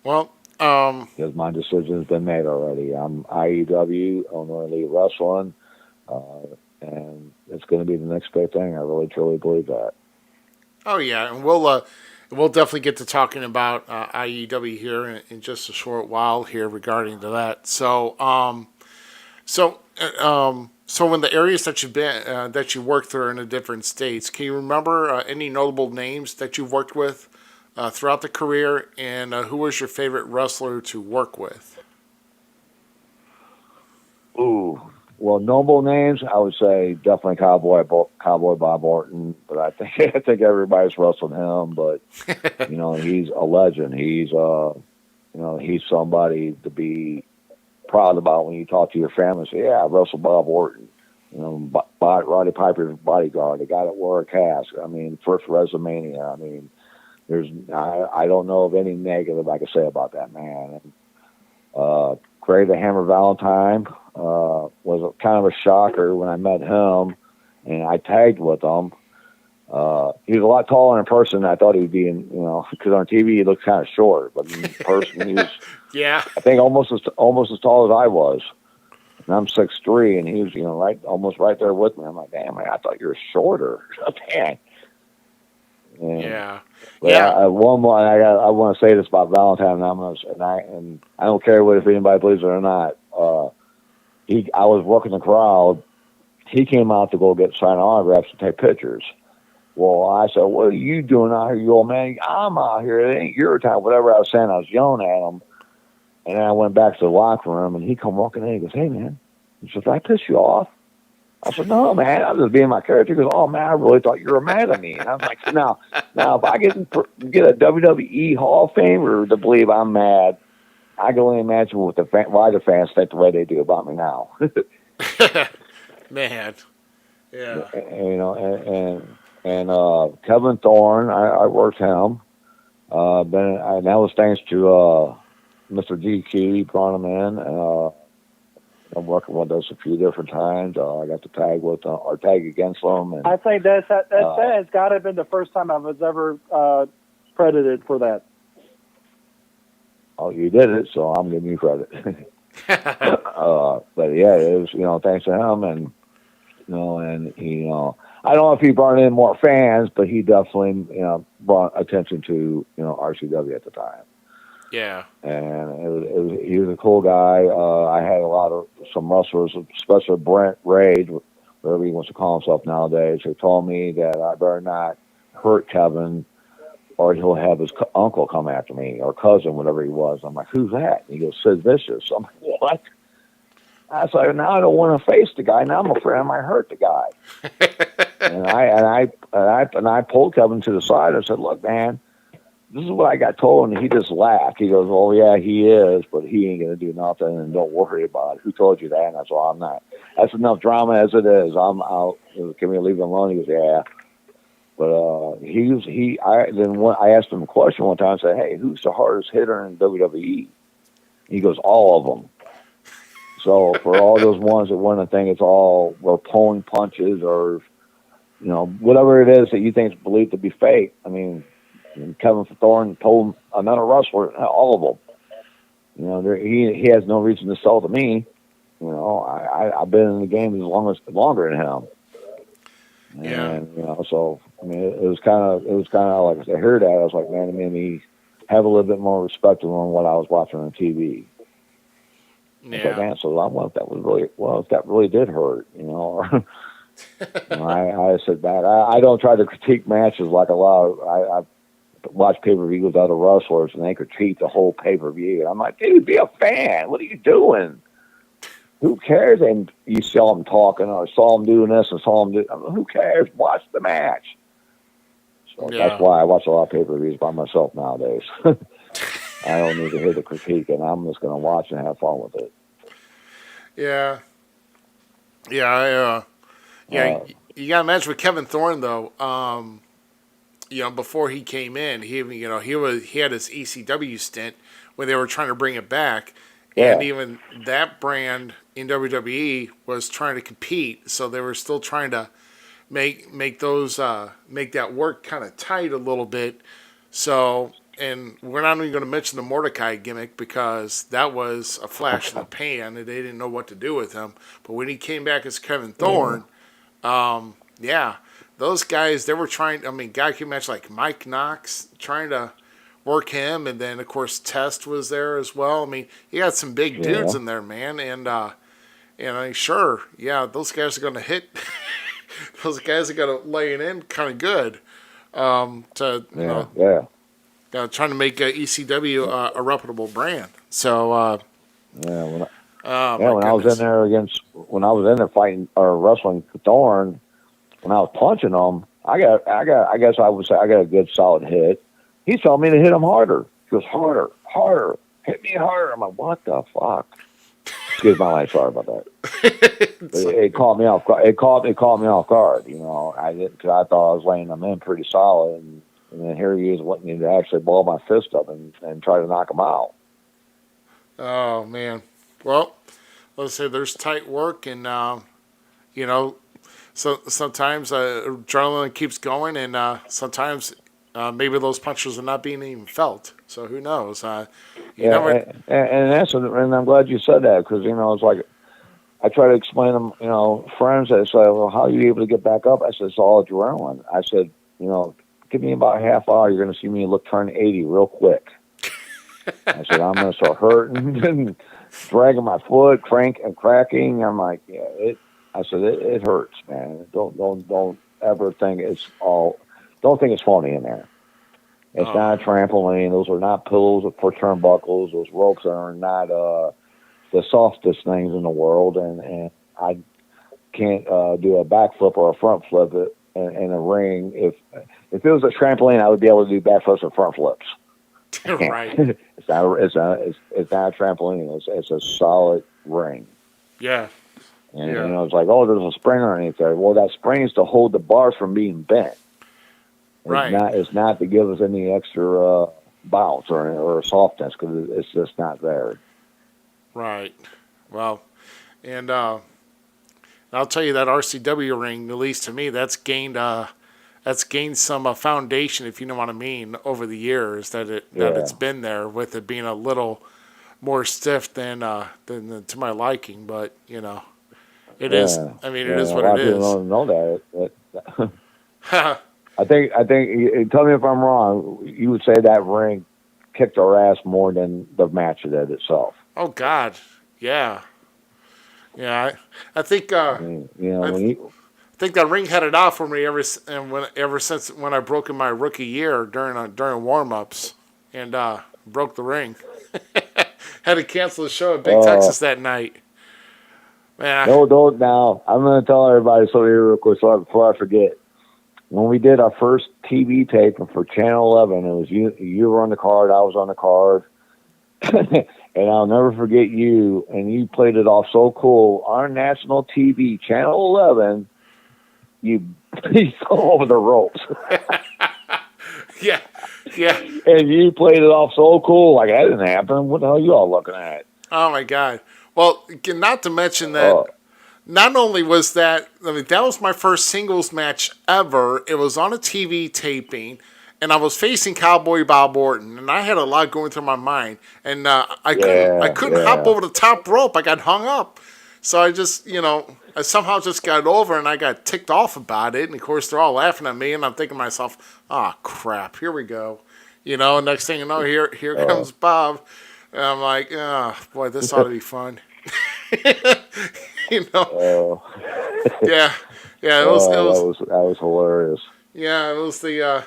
Well, because my decision's been made already. I'm IEW, Illinois Elite Wrestling, uh, and it's going to be the next big thing. I really truly believe that. oh yeah, and we'll definitely get to talking about IEW here in just a short while here regarding to that. So in the areas that you've been that you worked through in the different states, can you remember any notable names that you've worked with throughout the career, and who was your favorite wrestler to work with? Ooh, well, noble names, I would say definitely Cowboy Bob Orton, but I think I think everybody's wrestled him. But he's a legend. He's somebody to be proud about when you talk to your family. Say, yeah, I wrestled Bob Orton. Roddy Piper's bodyguard, the guy that wore a cast. I mean, first WrestleMania. I mean, I don't know of any negative I could say about that man. And, Craig the Hammer Valentine was kind of a shocker when I met him, and I tagged with him. He was a lot taller in person than I thought he'd be because on TV he looked kind of short, but in person he was, Yeah, I think, almost as tall as I was. And I'm 6'3", and he was, almost right there with me. I'm like, damn, man, I thought you were shorter. Man. And, yeah, but yeah, one more, I want to say this about Valentine, and I don't care if anybody believes it or not. I was working the crowd. He came out to go get signed autographs and take pictures. Well, I said, "What are you doing out here, you old man? I'm out here. It ain't your time." Whatever I was saying, I was yelling at him. And then I went back to the locker room, and he come walking in. He goes, "Hey, man," he says, "Did I piss you off?" I said, "No, man. I was just being my character." He goes, "Oh, man, I really thought you were mad at me." And I was like, now, if I get a WWE Hall of Famer to believe I'm mad, I can only imagine why the fans think the way they do about me now. man, yeah, Kevin Thorne, I worked him. And that was thanks to Mr. GQ. He brought him in. I'm working with us a few different times. I got to tag with or tag against them. And I think that has got to have been the first time I was ever credited for that. oh, you did it, so I'm giving you credit. But yeah, it was thanks to him, and I don't know if he brought in more fans, but he definitely brought attention to RCW at the time. yeah, And he was a cool guy. I had some wrestlers, especially Brent Rage, whatever he wants to call himself nowadays, who told me that I better not hurt Kevin, or he'll have his uncle come after me, or cousin, whatever he was. I'm like, who's that? And he goes, Sid Vicious. I'm like, what? I was like, now I don't want to face the guy. Now I'm afraid I might hurt the guy. And I pulled Kevin to the side. I said, look, man, this is what I got told, and he just laughed. He goes, "Oh yeah, he is, but he ain't gonna do nothing, and don't worry about it. Who told you that?" And I said, "I'm not. That's enough drama as it is. I'm out. Can we leave him alone?" He goes, "Yeah." But I asked him a question one time. I said, "Hey, who's the hardest hitter in WWE?" He goes, "All of them." So for all those ones that want to think it's all we're pulling punches or whatever it is that you think is believed to be fake, I mean. And Kevin Thorne told another wrestler, all of them. He has no reason to sell to me. I've been in the game longer than him. yeah, And so I mean, it was kind of like I heard that I was like, man, it made me have a little bit more respect on what I was watching on TV. I was like, yeah, man, so I wonder if that really did hurt, or. I sit back. I don't try to critique matches like a lot of I watch pay-per-views with other wrestlers, and they critique the whole pay-per-view. And I'm like, dude, be a fan. What are you doing? Who cares? And you saw them talking, or saw them doing this, and saw them do. I mean, who cares? Watch the match. So that's yeah, why I watch a lot of pay-per-views by myself nowadays. I don't need to hear the critique, and I'm just going to watch and have fun with it. yeah, yeah. Yeah. Uh, You got to imagine with Kevin Thorne though. Before he came in, he had his ECW stint when they were trying to bring it back, and yeah, even that brand in WWE was trying to compete, so they were still trying to make that work kind of tight a little bit. So and we're not even going to mention the Mordecai gimmick because that was a flash in the pan, and they didn't know what to do with him. But when he came back as Kevin Thorne, yeah, those guys, they were trying. I mean, guy came match like Mike Knox trying to work him, and then of course Test was there as well. I mean, you got some big dudes in there, man, and I mean, sure, yeah, those guys are going to hit. Those guys are going to lay it in kind of good. To trying to make ECW a reputable brand. So When my I was in goodness. there when I was in there fighting or wrestling Thorne, when I was punching him, I guess I would say I got a good solid hit. He told me to hit him harder. He goes harder, hit me harder. I'm like, what the fuck? Excuse my language, sorry about that. It caught me off. It caught me off guard. You know, I didn't because I thought I was laying them in pretty solid, and then here he is wanting me to actually ball my fist up and try to knock him out. Oh man. Well, let's say there's tight work, and you know, so sometimes adrenaline keeps going, and sometimes maybe those punches are not being even felt. So who knows? You Yeah, never. and I'm glad you said that because it's like I try to explain them. Friends that say, "Well, how are you able to get back up?" I said, "It's all adrenaline." I said, "Give me about a half hour. You're going to see me turn 80 real quick." I said, "I'm going to start hurting and dragging my foot, cracking." I'm like, "Yeah, I said, "It hurts, man. Don't ever think it's all. Don't think it's phony in there. It's not a trampoline. Those are not pillows for turnbuckles. Those ropes are not the softest things in the world. And I can't do a backflip or a front flip in a ring. If it was a trampoline, I would be able to do backflips and front flips. Right. It's not a trampoline. It's a solid ring. Yeah. And it's like, oh, there's a spring underneath there. Well, that spring is to hold the bars from being bent. Right. It's not to give us any extra bounce or softness because it's just not there. Right. Well, and I'll tell you that RCW ring, at least to me, that's gained some foundation, if you know what I mean, over the years that it's been there, with it being a little more stiff than to my liking. But it is. I mean, it is A what lot it of people is. don't know that. I think. Tell me if I'm wrong. You would say that ring kicked our ass more than the match did itself. Oh God, yeah, yeah. I think I mean, think that ring had it out for me ever since when I broke in my rookie year during warm ups and broke the ring. Had to cancel the show at Big Texas that night. Man, no, don't now. I'm going to tell everybody something here real quick before I forget. When we did our first TV tape for Channel 11, it was you were on the card, I was on the card. And I'll never forget you, and you played it off so cool. On national TV, Channel 11, you fell over the ropes. yeah, yeah. And you played it off so cool, like that didn't happen. What the hell are you all looking at? Oh my God. Well, not to mention that. Not only was that, I mean, that was my first singles match ever. It was on a TV taping, and I was facing Cowboy Bob Orton, and I had a lot going through my mind, and I couldn't hop over the top rope. I got hung up, so I just, I somehow just got over, and I got ticked off about it. And of course, they're all laughing at me, and I'm thinking to myself, "Ah, oh, crap, here we go." Next thing you know, here comes Bob, and I'm like, "Oh boy, this ought to be fun." Yeah. It was. That was hilarious. Yeah, it was the.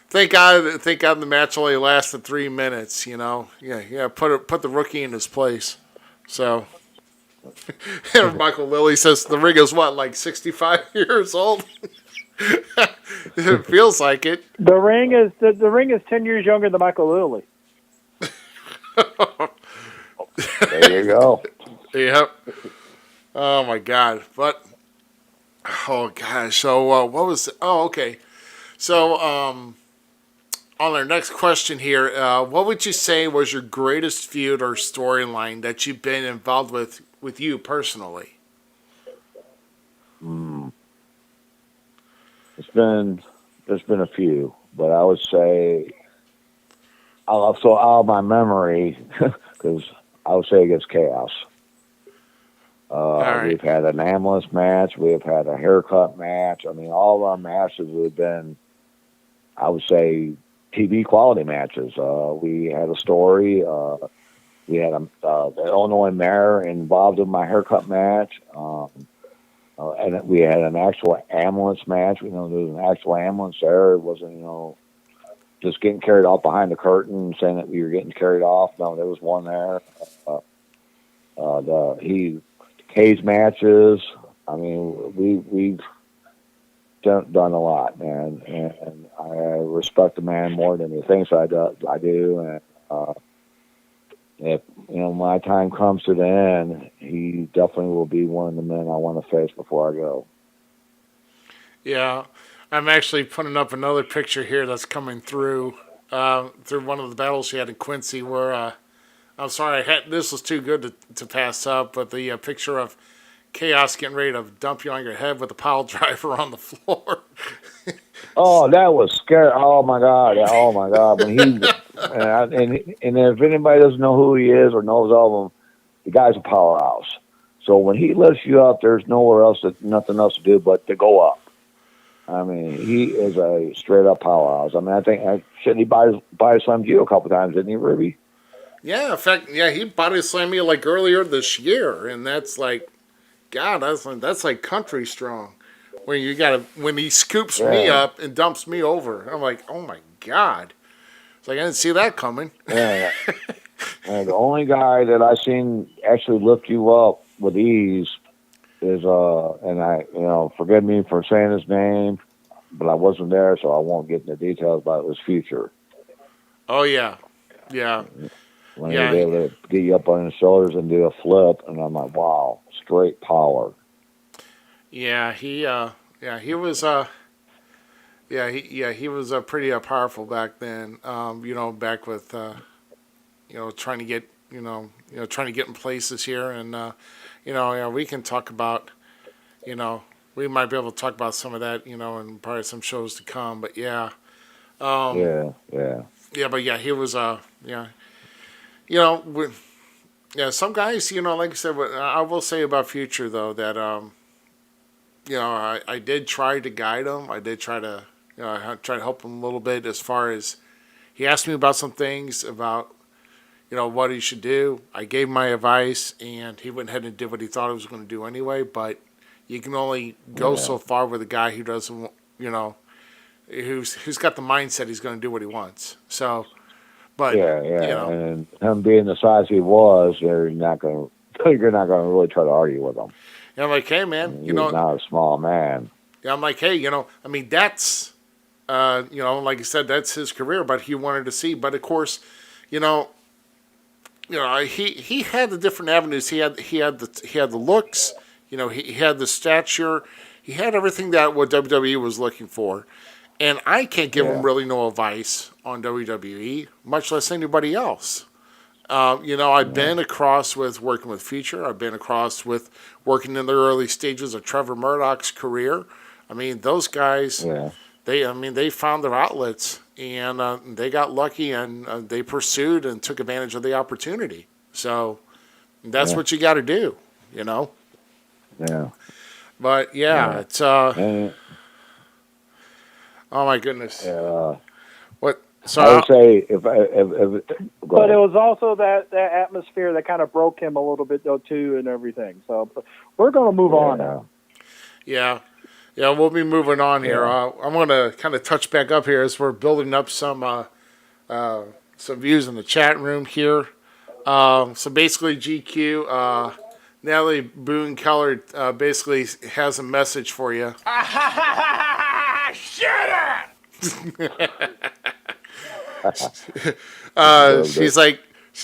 Thank God the match only lasted 3 minutes. Yeah. Put the rookie in his place. So. Michael Lilly says the ring is what, like 65 years old. It feels like it. The ring is 10 years younger than Michael Lilly. There you go. Yep. Oh my God. But oh gosh. So what was? Oh, okay. So on our next question here, what would you say was your greatest feud or storyline that you've been involved with you personally? There's been a few, but I would say so out of my memory, because I would say against Chaos. right. We've had an ambulance match. We've had a haircut match. I mean, all of our matches have been, I would say, TV quality matches. We had a story. We had the Illinois mayor involved in my haircut match. And we had an actual ambulance match. There was an actual ambulance there. It wasn't, just getting carried off behind the curtain, saying that we were getting carried off. No, there was one there. Cage matches. I mean, we've done a lot, man, and I respect the man more than he thinks I do. And if my time comes to the end, he definitely will be one of the men I want to face before I go. Yeah, I'm actually putting up another picture here that's coming through through one of the battles she had in Quincy. Where I'm sorry, this was too good to pass up, but the picture of Chaos getting ready to dump you on your head with a pile driver on the floor. Oh, that was scary! Oh my god! Oh my god! When and if anybody doesn't know who he is or knows of him, the guy's a powerhouse. So when he lifts you up, there's nothing else to do but to go up. I mean, he is a straight up powerhouse. I mean, I think he body slammed you a couple times, didn't he, Ruby? Yeah, in fact, he body slammed me like earlier this year, and that's like, God, that's like country strong. When he scoops me up and dumps me over, I'm like, oh my God. It's like I didn't see that coming. Yeah. And the only guy that I seen actually lift you up with ease is and I forgive me for saying his name, but I wasn't there, so I won't get into details about his future. Oh yeah. When he was able to get you up on his shoulders and do a flip, and I'm like, wow, straight power. Yeah, he was he was pretty powerful back then. Back with trying to get trying to get in places here, and we can talk about we might be able to talk about some of that in probably some shows to come. But yeah, but he was some guys like I said. What I will say about Future though that I did try to guide him. I did try to, I tried to help him a little bit as far as he asked me about some things about, what he should do. I gave my advice, and he went ahead and did what he thought he was going to do anyway. But you can only go so far with a guy who doesn't, who's got the mindset he's going to do what he wants. So, but and him being the size he was, you're not going to really try to argue with him. And I'm like, hey, man, he's not a small man. Yeah, I'm like, hey, I mean, that's, like I said, that's his career, but he wanted to see. But of course, he had the different avenues. He had the looks. He had the stature. He had everything that what WWE was looking for. And I can't give him really no advice on WWE, much less anybody else. I've been across with working with Future. I've been across with working in the early stages of Trevor Murdoch's career. I mean, those guys, they found their outlets, and they got lucky, and they pursued and took advantage of the opportunity. So that's what you got to do, Yeah. But it's oh my goodness. What? So I would say but it was also that atmosphere that kind of broke him a little bit though too, and everything. So we're going to move on now. Yeah, we'll be moving on here. I'm going to kind of touch back up here as we're building up some views in the chat room here. So basically, GQ, Natalie Boone Keller basically has a message for you. Shut up! She's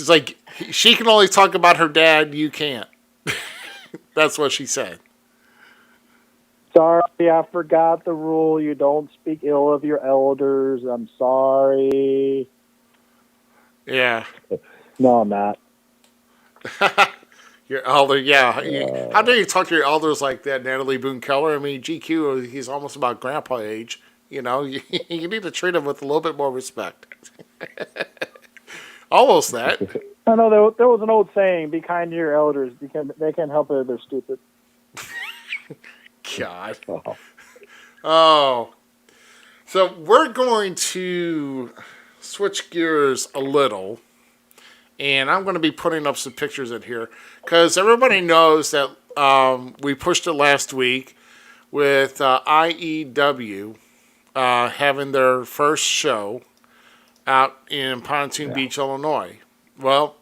like, she can only talk about her dad. You can't. That's what she said. Sorry, I forgot the rule. You don't speak ill of your elders. I'm sorry. Yeah. No, I'm not. Your elder, how dare you talk to your elders like that, Natalie Boone Keller? I mean, GQ, he's almost about grandpa age. You need to treat him with a little bit more respect. Almost that. I know there was an old saying: "Be kind to your elders. They can't help it if they're stupid." God. Oh. So we're going to switch gears a little, and I'm going to be putting up some pictures in here because everybody knows that we pushed it last week with IEW having their first show out in Pontoon Beach, Illinois. Well,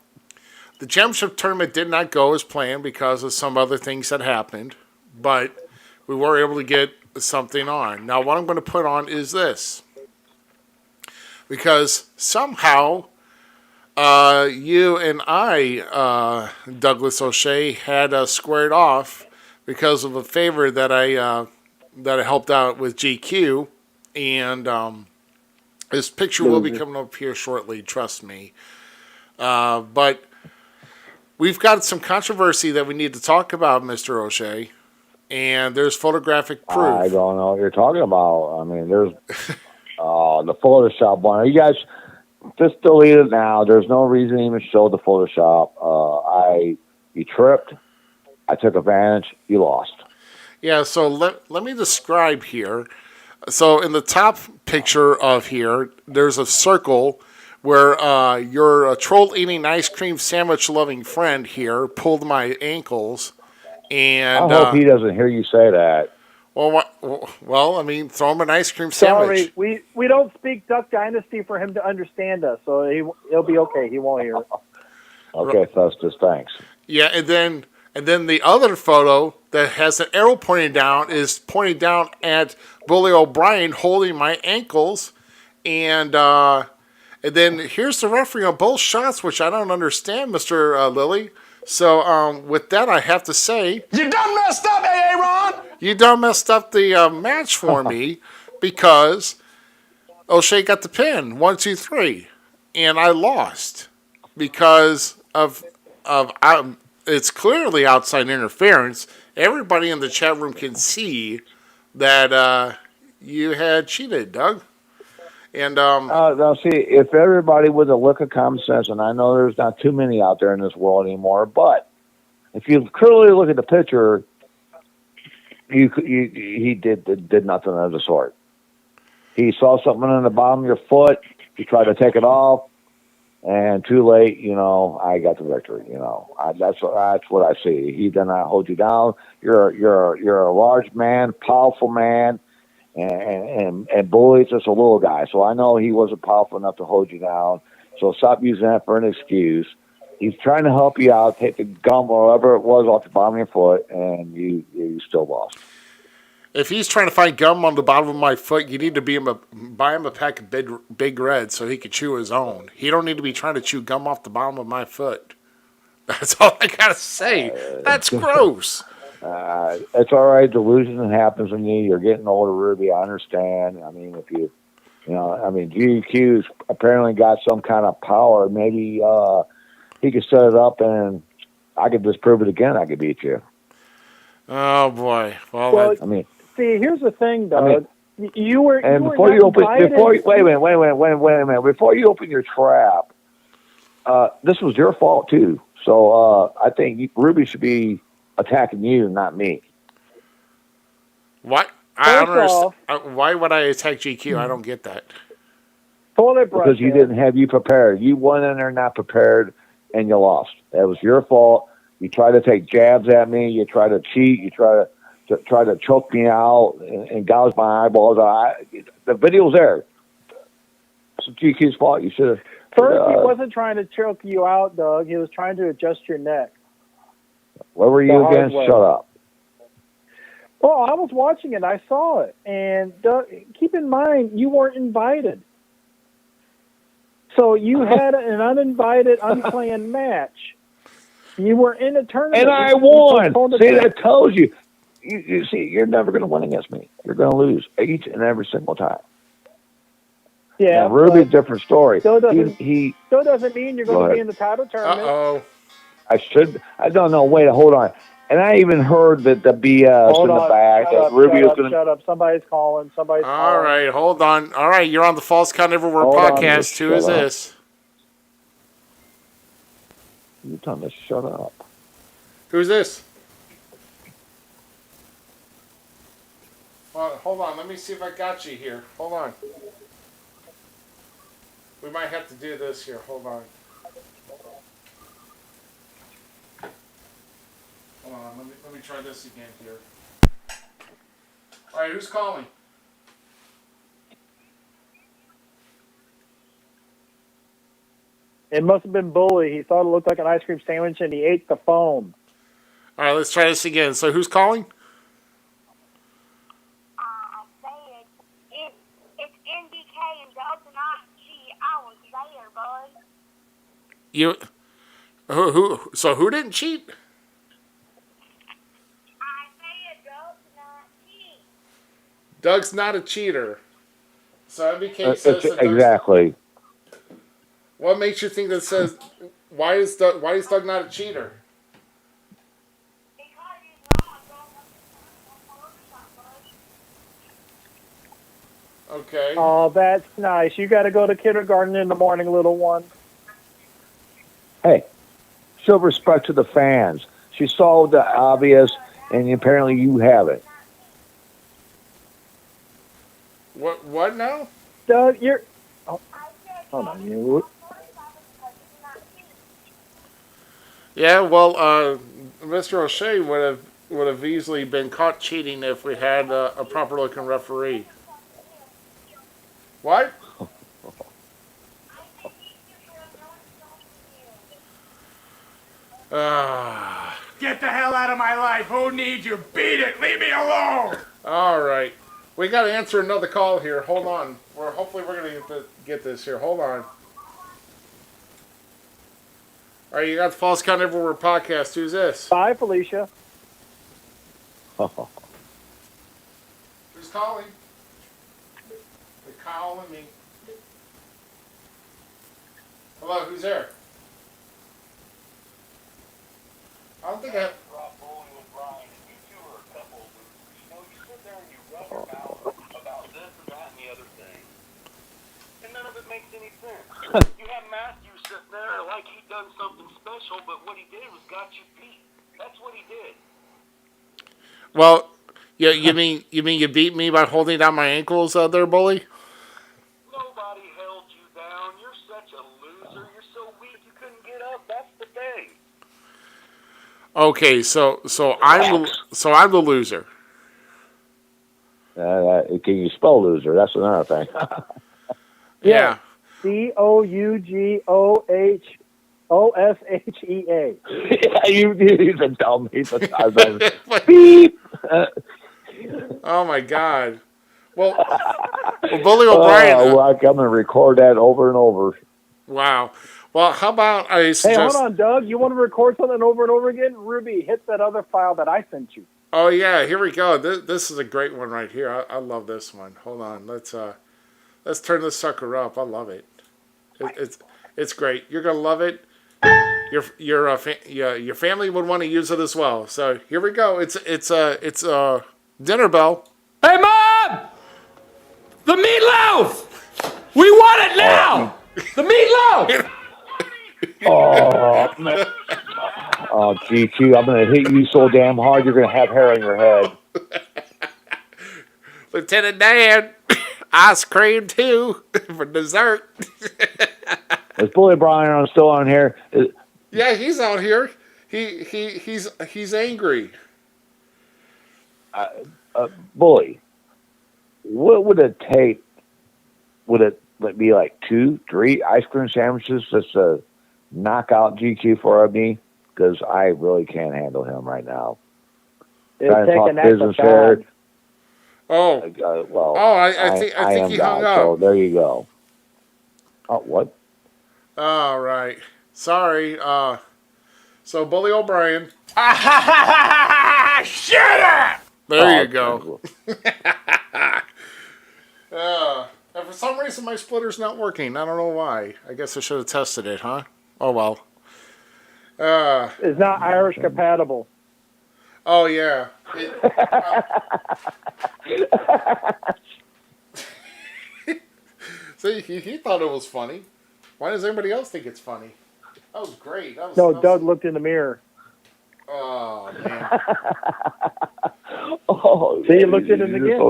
the championship tournament did not go as planned because of some other things that happened, but we were able to get something on. Now, what I'm going to put on is this. Because somehow you and I, Douglas O'Shea, had squared off because of a favor that I helped out with GQ, and this picture will be coming up here shortly. Trust me. But we've got some controversy that we need to talk about, Mr. O'Shea, and there's photographic proof. I don't know what you're talking about. I mean, there's the Photoshop one. You guys just delete it now. There's no reason to even show the Photoshop. You tripped. I took advantage. You lost. Yeah, so let me describe here. So in the top picture of here, there's a circle where your troll-eating ice cream sandwich-loving friend here pulled my ankles. And I hope he doesn't hear you say that. Well, I mean, throw him an ice cream Sorry, sandwich. we don't speak Duck Dynasty for him to understand us, so he'll be okay. He won't hear it. Okay, Festus, thanks. Yeah, and then the other photo that has an arrow pointing down is pointing down at Bully O'Brien holding my ankles, and then here's the referee on both shots, which I don't understand, Mr. Lilly. So with that, I have to say, You done messed up, Aaron. you done messed up the match for me because O'Shea got the pin 1, 2, 3, and I lost because of it's clearly outside interference. Everybody in the chat room can see that you had cheated, Doug. And now, see, if everybody with a look of common sense, and I know there's not too many out there in this world anymore, but if you clearly look at the picture, he did nothing of the sort. He saw something in the bottom of your foot. He tried to take it off, and too late. I got the victory. That's what I see. He did not hold you down. You're a large man, powerful man. And Bully's just a little guy, so I know he wasn't powerful enough to hold you down. So stop using that for an excuse. He's trying to help you out. Take the gum or whatever it was off the bottom of your foot, and you still lost. if he's trying to find gum on the bottom of my foot, you need to buy him a pack of Big Red so he can chew his own. He don't need to be trying to chew gum off the bottom of my foot. That's all I gotta say. That's gross. It's all right. Delusion happens when you're getting older, Ruby. I understand. I mean, GQ's apparently got some kind of power. Maybe he could set it up, and I could just prove it again. I could beat you. Oh boy. Well, see, here's the thing, Doug. You were wait a minute. Before you open your trap, this was your fault too. So I think Ruby should be attacking you, not me. What? I don't understand. Why would I attack GQ? I don't get that. Because you didn't have you prepared. You went in there not prepared, and you lost. That was your fault. You tried to take jabs at me. You tried to cheat. You tried to choke me out and gouge my eyeballs. The video's there. It's GQ's fault. You should have. First, he wasn't trying to choke you out, Doug. He was trying to adjust your neck. What were you against? Shut up. Well, I was watching it. I saw it. And keep in mind, you weren't invited. So you had an uninvited, unplanned match. You were in a tournament. And I won. See, that tells you. You see, you're never going to win against me. You're going to lose each and every single time. Yeah. Now, Ruby's a different story. Still doesn't mean you're going to be in the title tournament. Uh-oh. I don't know. Wait, hold on. And I even heard that the BS in the back that Ruby was going to. Shut up. Somebody's calling. All right, hold on. All right, you're on the False Count Everywhere podcast. Who is this? You tell me to shut up. Who's this? Well, hold on. Let me see if I got you here. Hold on. We might have to do this here. Hold on. Hold on. Let me try this again here. All right. Who's calling? It must have been Bully. He thought it looked like an ice cream sandwich, and he ate the foam. All right. Let's try this again. So who's calling? I said it's NDK and Doug's not G. I was there, bud. You. Who? So who didn't cheat? I said Doug's not G. Doug's not a cheater. So MBK says It's, that Doug's. exactly. What makes you think that says why is Doug not a cheater? Because he's not bud. Okay. Oh, that's nice. You got to go to kindergarten in the morning, little one. Hey, show respect to the fans. She saw the obvious, and apparently you haven't. What now? Doug, you're. Oh, hold on. You. Yeah, well, Mr. O'Shea would have easily been caught cheating if we had a proper looking referee. What? Get the hell out of my life. Who needs you? Beat it. Leave me alone. All right, we got to answer another call here. Hold on. Hopefully we're gonna get this here. Hold on. All right, you got the False Count Everywhere podcast. Who's this? Bye, Felicia. Who's calling? They're calling me. Hello, who's there? I don't think I. None of it makes any sense. You have Matthew sitting there like he'd done something special, but what he did was got you beat. That's what he did. Well, yeah, you mean you beat me by holding down my ankles, there, bully? Nobody held you down. You're such a loser. You're so weak you couldn't get up. That's the thing. Okay, so I'm the loser. Can you spell loser? That's another thing. Yeah. COUGOHOSHEA. Yeah, he's a dumb. Beep. Oh my God. Well, Bully O'Brien. Well, I'm going to record that over and over. Wow. Well, how about I Hey, suggest? hold on, Doug. You want to record something over and over again? Ruby, hit that other file that I sent you. Oh yeah, here we go. This is a great one right here. I love this one. Hold on. Let's turn this sucker up. I love it. It's great. You're gonna love it. Your family would want to use it as well. So here we go. It's dinner bell. Hey, Mom! The meatloaf! We want it now! The meatloaf! Oh, man. Oh, GQ, I'm going to hit you so damn hard you're going to have hair on your head. Lieutenant Dan, ice cream too for dessert. Is Bully Brian still on here? Yeah, he's out here. He's angry. Bully, what would it take? Would it be like 2, 3 ice cream sandwiches just to knock out GQ for me? Because I really can't handle him right now. Trying to talk business here. Oh, well. I think he hung up. So there you go. Oh, what? All right. Sorry. So Bully O'Brien. Shut up! There you go. And for some reason, my splitter's not working. I don't know why. I guess I should have tested it, huh? Oh well. It's not Irish compatible. Oh yeah. See, he thought it was funny. Why does everybody else think it's funny? That was great. No, Doug looked in the mirror. Oh man. Oh, See, you looked at it again. So,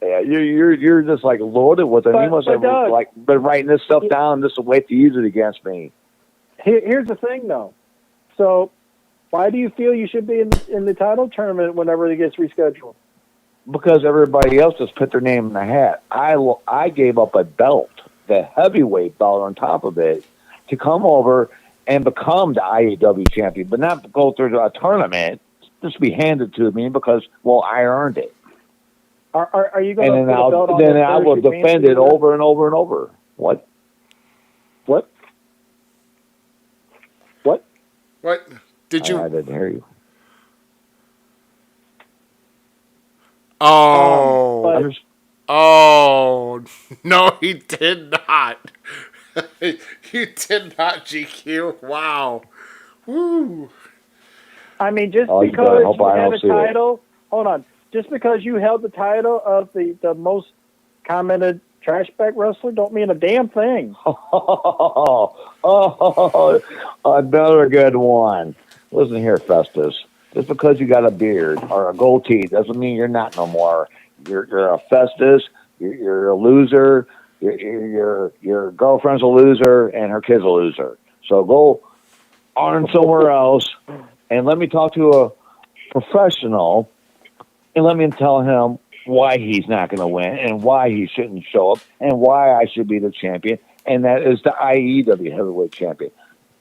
yeah, you're just like loaded with them. You must have Doug, like been writing this stuff down just to wait to use it against me. Here's the thing, though. So, why do you feel you should be in the title tournament whenever it gets rescheduled? Because everybody else has put their name in the hat. I gave up a belt, the heavyweight belt on top of it, to come over and become the IAW champion, but not go through a tournament. Just be handed to me because, well, I earned it. Are you going to put a belt on then I will defend it over and over and over. What? What? What? What? Did you? I didn't hear you. Oh. Oh. No, he did not. You did not, GQ. Wow. Woo. I mean, just because you had a title, hold on. Just because you held the title of the most commented trash bag wrestler don't mean a damn thing. Another good one. Listen here, Festus. Just because you got a beard or a goatee doesn't mean you're not no more. You're a Festus. You're a loser. Your girlfriend's a loser, and her kid's a loser. So go on somewhere else, and let me talk to a professional, and let me tell him why he's not going to win, and why he shouldn't show up, and why I should be the champion, and that is the IEW heavyweight champion.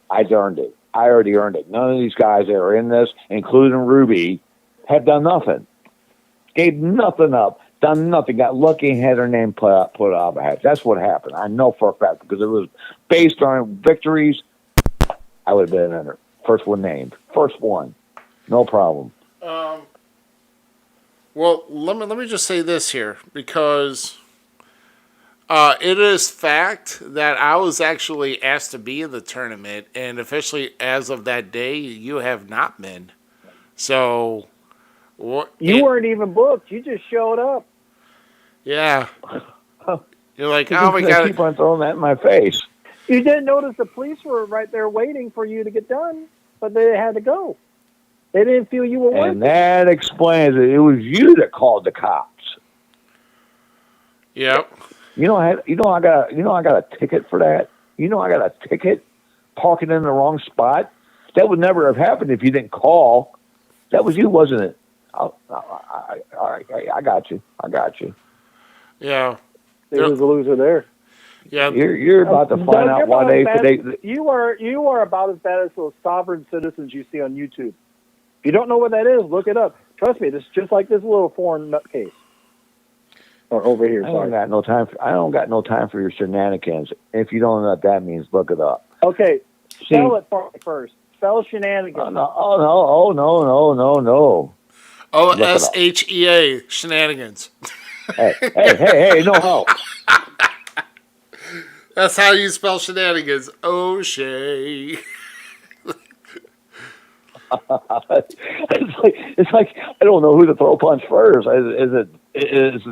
I earned it. I already earned it. None of these guys that are in this, including Ruby, have done nothing. Gave nothing up. Done nothing. Got lucky and had her name put out of a hat. That's what happened. I know for a fact because it was based on victories. I would have been in it. First one named. First one. No problem. Well, let me just say this here because it is fact that I was actually asked to be in the tournament, and officially as of that day, you have not been. So, you weren't even booked. You just showed up. Yeah. You're like, oh my God. Keep on throwing that in my face. You didn't notice the police were right there waiting for you to get done, but they had to go. They didn't feel you were working. And that explains it. It was you that called the cops. Yep. I got a ticket for that. I got a ticket parking in the wrong spot. That would never have happened if you didn't call. That was you, wasn't it? I got you. Yeah. There was a loser there. Yeah. You're about to find out why they. You are about as bad as those sovereign citizens you see on YouTube. If you don't know what that is, look it up. Trust me, this is just like this little foreign nutcase. Or over here. I don't got no time for your shenanigans. If you don't know what that means, look it up. Okay, spell it for me first. Spell shenanigans. Oh no! OSHEA shenanigans. Hey! No help. That's how you spell shenanigans. O'Shea. It's like I don't know who to throw punch first. Is it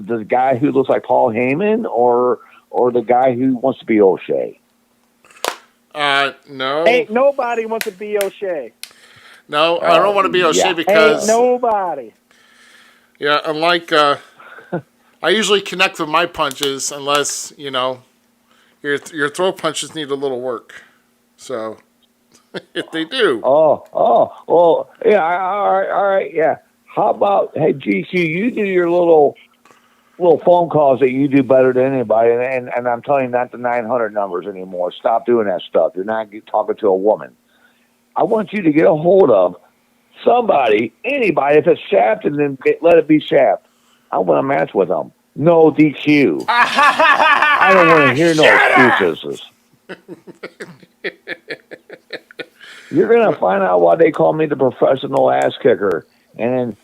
the guy who looks like Paul Heyman or the guy who wants to be O'Shea? No. Ain't nobody wants to be O'Shea. No, I don't want to be O'Shea because ain't nobody. Yeah, unlike I usually connect with my punches unless your throw punches need a little work. So. If they do. Oh, yeah. All right, yeah. How about, hey, GQ, you do your little phone calls that you do better than anybody, and I'm telling you, not the 900 numbers anymore. Stop doing that stuff. You're not talking to a woman. I want you to get a hold of somebody, anybody. If it's Shaft, and then let it be Shaft. I want a match with them. No DQ. I don't want to hear no excuses. You're going to find out why they call me the professional ass kicker. And then,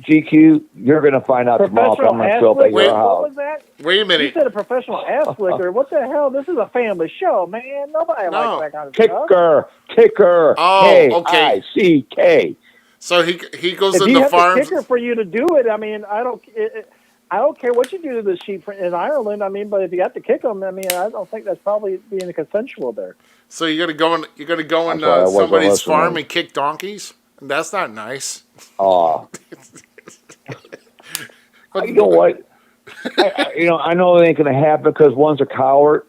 GQ, you're going to find out tomorrow if I'm going to show up at your house. What was that? Wait a minute. You said a professional ass flicker. What the hell? This is a family show, man. Nobody likes that kind of stuff. Kicker. Oh, okay. Kick. So he goes if in you the have farm. a kicker for you to do it, I mean, I don't. I don't care what you do to the sheep in Ireland. I mean, but if you have to kick them, I mean, I don't think that's probably being consensual there. So you're gonna go in. You're gonna go I'm in sorry, I wasn't somebody's farm listening. and kick donkeys. That's not nice. You know what? I know it ain't going to happen because one's a coward,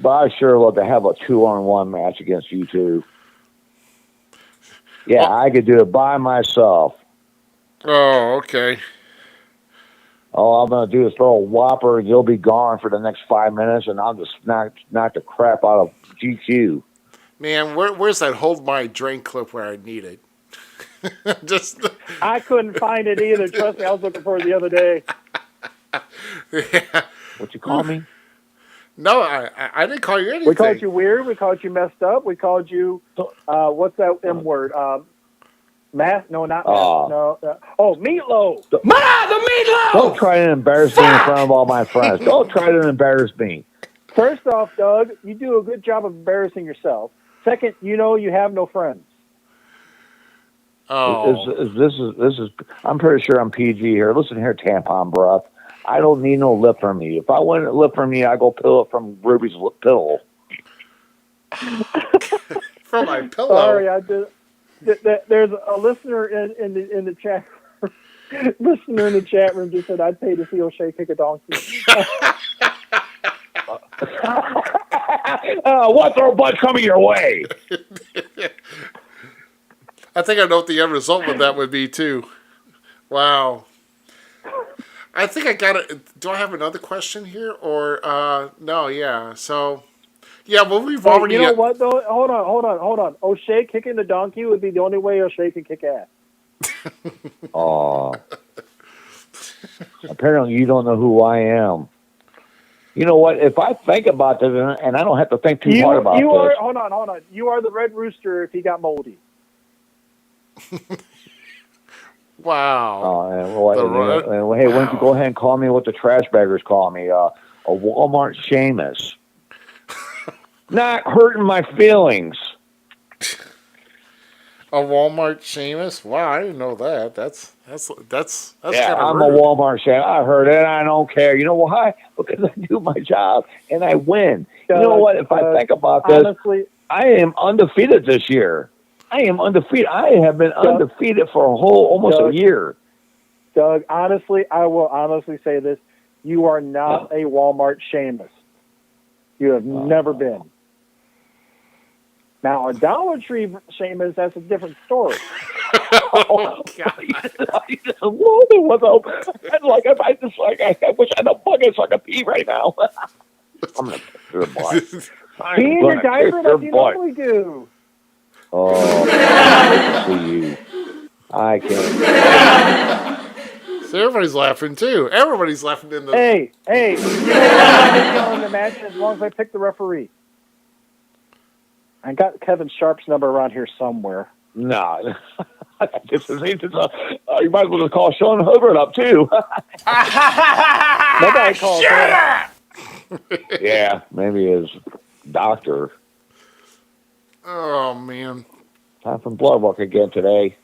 but I sure love to have a 2-on-1 match against you two. Yeah, I could do it by myself. Oh, okay. All I'm going to do is throw a whopper and you'll be gone for the next 5 minutes and I'll just knock the crap out of GQ. Man, where's that hold my drink clip where I need it? Just I couldn't find it either. Trust me, I was looking for it the other day. yeah. What you call me? No, I didn't call you anything. We called you weird. We called you messed up. We called you, what's that M word? Math? No, not math. No. Meatloaf. The meatloaf! Don't try to embarrass me in front of all my friends. Don't try to embarrass me. First off, Doug, you do a good job of embarrassing yourself. Second, you have no friends. Oh. This is. I'm pretty sure I'm PG here. Listen here, tampon breath. I don't need no lip from you. If I wanted a lip from you, I go pill it from Ruby's lip pillow. From my pillow. Sorry, I did. There's a listener in the chat. Listener in the chat room just said I'd pay to see O'Shea kick a donkey. What throw bunch coming your way? I think I know what the end result of that would be too. Wow. I think I got it. Do I have another question here, or no? Yeah. So, yeah. Well, we've already. You know what though? Hold on. O'Shea kicking the donkey would be the only way O'Shea can kick ass. Oh. Apparently, you don't know who I am. You know what? If I think about this, and I don't have to think too hard about this. Hold on. You are the Red Rooster if he got moldy. Wow. Oh, hey, why don't you go ahead and call me what the trash baggers call me? A Walmart Seamus. Not hurting my feelings. A Walmart Seamus? Wow, I didn't know that. That's Yeah, kind of I'm rude. a Walmart Seamus. I heard it. I don't care. You know why? Because I do my job and I win. You know what? If I think about this, honestly, I am undefeated this year. I am undefeated. I have been undefeated for almost a year. Doug, honestly, I will honestly say this. You are not a Walmart Seamus. You have never been. Now, a Dollar Tree Seamus, that's a different story. Oh, God. I wish I had a bucket so I could pee right now. I'm going to kiss your butt. Pee in your diaper like you normally do. Oh, I can see you. I can't. So everybody's laughing too. Everybody's laughing in the. Hey, you know what? I'm going to imagine as long as I pick the referee. I got Kevin Sharp's number around here somewhere. No. You might as well just call Sean Hubbard up too. Nobody calls him. Yeah, maybe his doctor. Oh man. Time for blood work again today.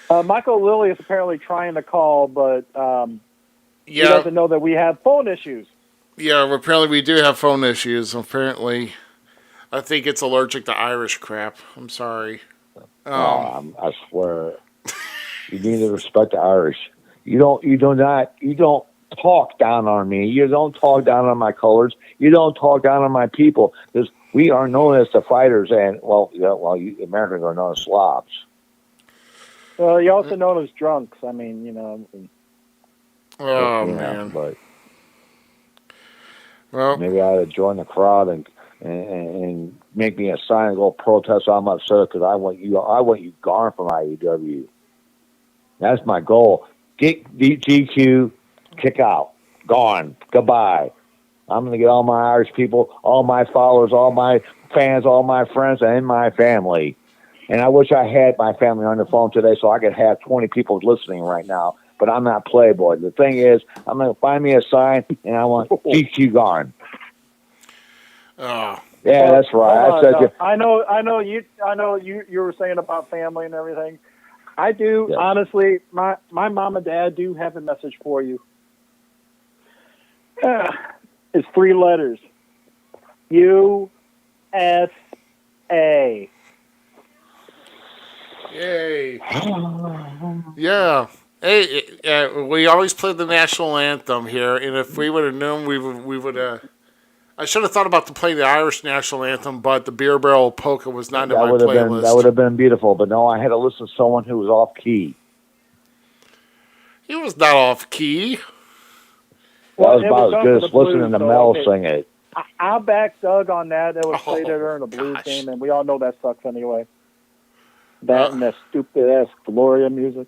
Michael Lilly is apparently trying to call, but he Yeah. doesn't know that we have phone issues. Yeah. Well, apparently we do have phone issues. Apparently, I think it's allergic to Irish crap. I'm sorry. I swear, you need to respect the Irish. You don't talk down on me. You don't talk down on my colors. You don't talk down on my people, because we are known as the fighters, and you Americans are known as slobs. Well, you're also known as drunks. I mean, you know. Oh Yeah, man. but Well, maybe I ought to join the crowd and make me a sign and go protest. I'm upset because I want you gone from IEW. That's my goal. Get GQ, kick out, gone, goodbye. I'm going to get all my Irish people, all my followers, all my fans, all my friends, and my family. And I wish I had my family on the phone today so I could have 20 people listening right now. But I'm not Playboy. The thing is, I'm going to find me a sign, and I want GQ gone. oh. Yeah, that's right. I know you were saying about family and everything. I do, honestly, my mom and dad do have a message for you. It's 3 letters. USA. Yay. Yeah. Hey, we always play the national anthem here, and if we would have known, we would have. I should have thought about playing the Irish national anthem, but the Beer Barrel Polka was not in my playlist. That would have been beautiful, but no, I had to listen to someone who was off key. He was not off key. That was it about as good as listening blues, to so, Mel okay. sing it. I'll back Doug on that. That was played Oh, during a blues gosh. game, and we all know that sucks anyway. That and that stupid ass Gloria music.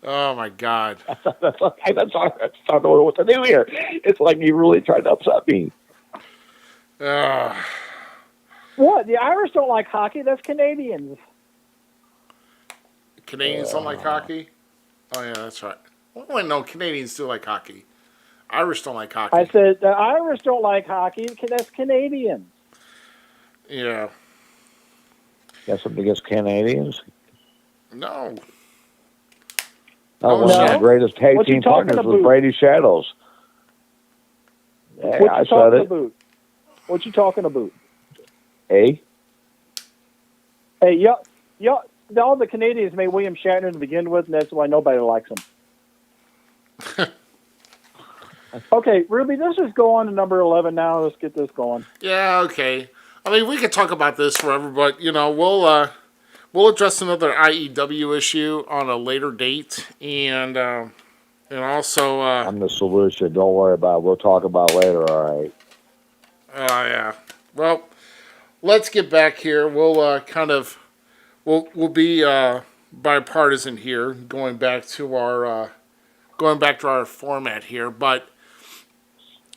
Oh my God. That's not knowing what to do here. It's like you really tried to upset me. What? The Irish don't like hockey? That's Canadians. Canadians don't like hockey? Oh, yeah, that's right. Well, no, Canadians do like hockey. Irish don't like hockey. I said the Irish don't like hockey. That's Canadians. Yeah. Got something against Canadians? No. One of my greatest tag What you team talking partners was about? Brady Shadows. Yeah, What I you said talking it. about? What you talking about? Hey? Hey, yeah. All the Canadians made William Shatner to begin with, and that's why nobody likes him. Okay, Ruby, let's just go on to number 11 now. Let's get this going. Yeah, okay. I mean, we could talk about this forever, but, we'll address another IEW issue on a later date, and also... I'm the solution. Don't worry about it. We'll talk about it later, all right? Yeah. Well, let's get back here. We'll we'll be bipartisan here, going back to our format here. But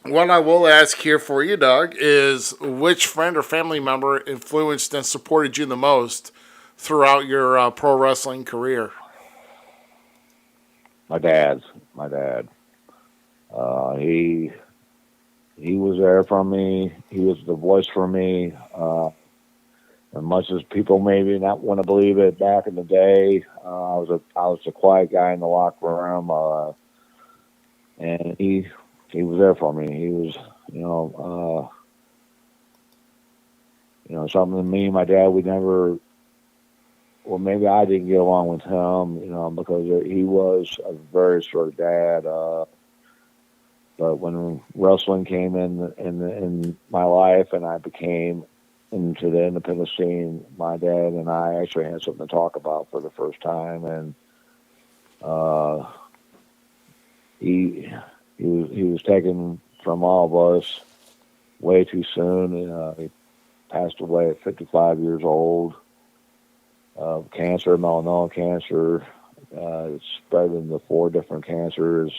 what I will ask here for you, Doug, is which friend or family member influenced and supported you the most throughout your pro wrestling career? My dad. He was there for me. He was the voice for me. As much as people maybe not want to believe it, back in the day, I was a quiet guy in the locker room, and he was there for me. He was, something to me. My dad would never. Well, maybe I didn't get along with him, because he was a very strict dad. But when wrestling came in my life, and I became into the independent scene, my dad and I actually had something to talk about for the first time, and he was taken from all of us way too soon. He passed away at 55 years old of cancer, melanoma cancer. It spread into 4 different cancers,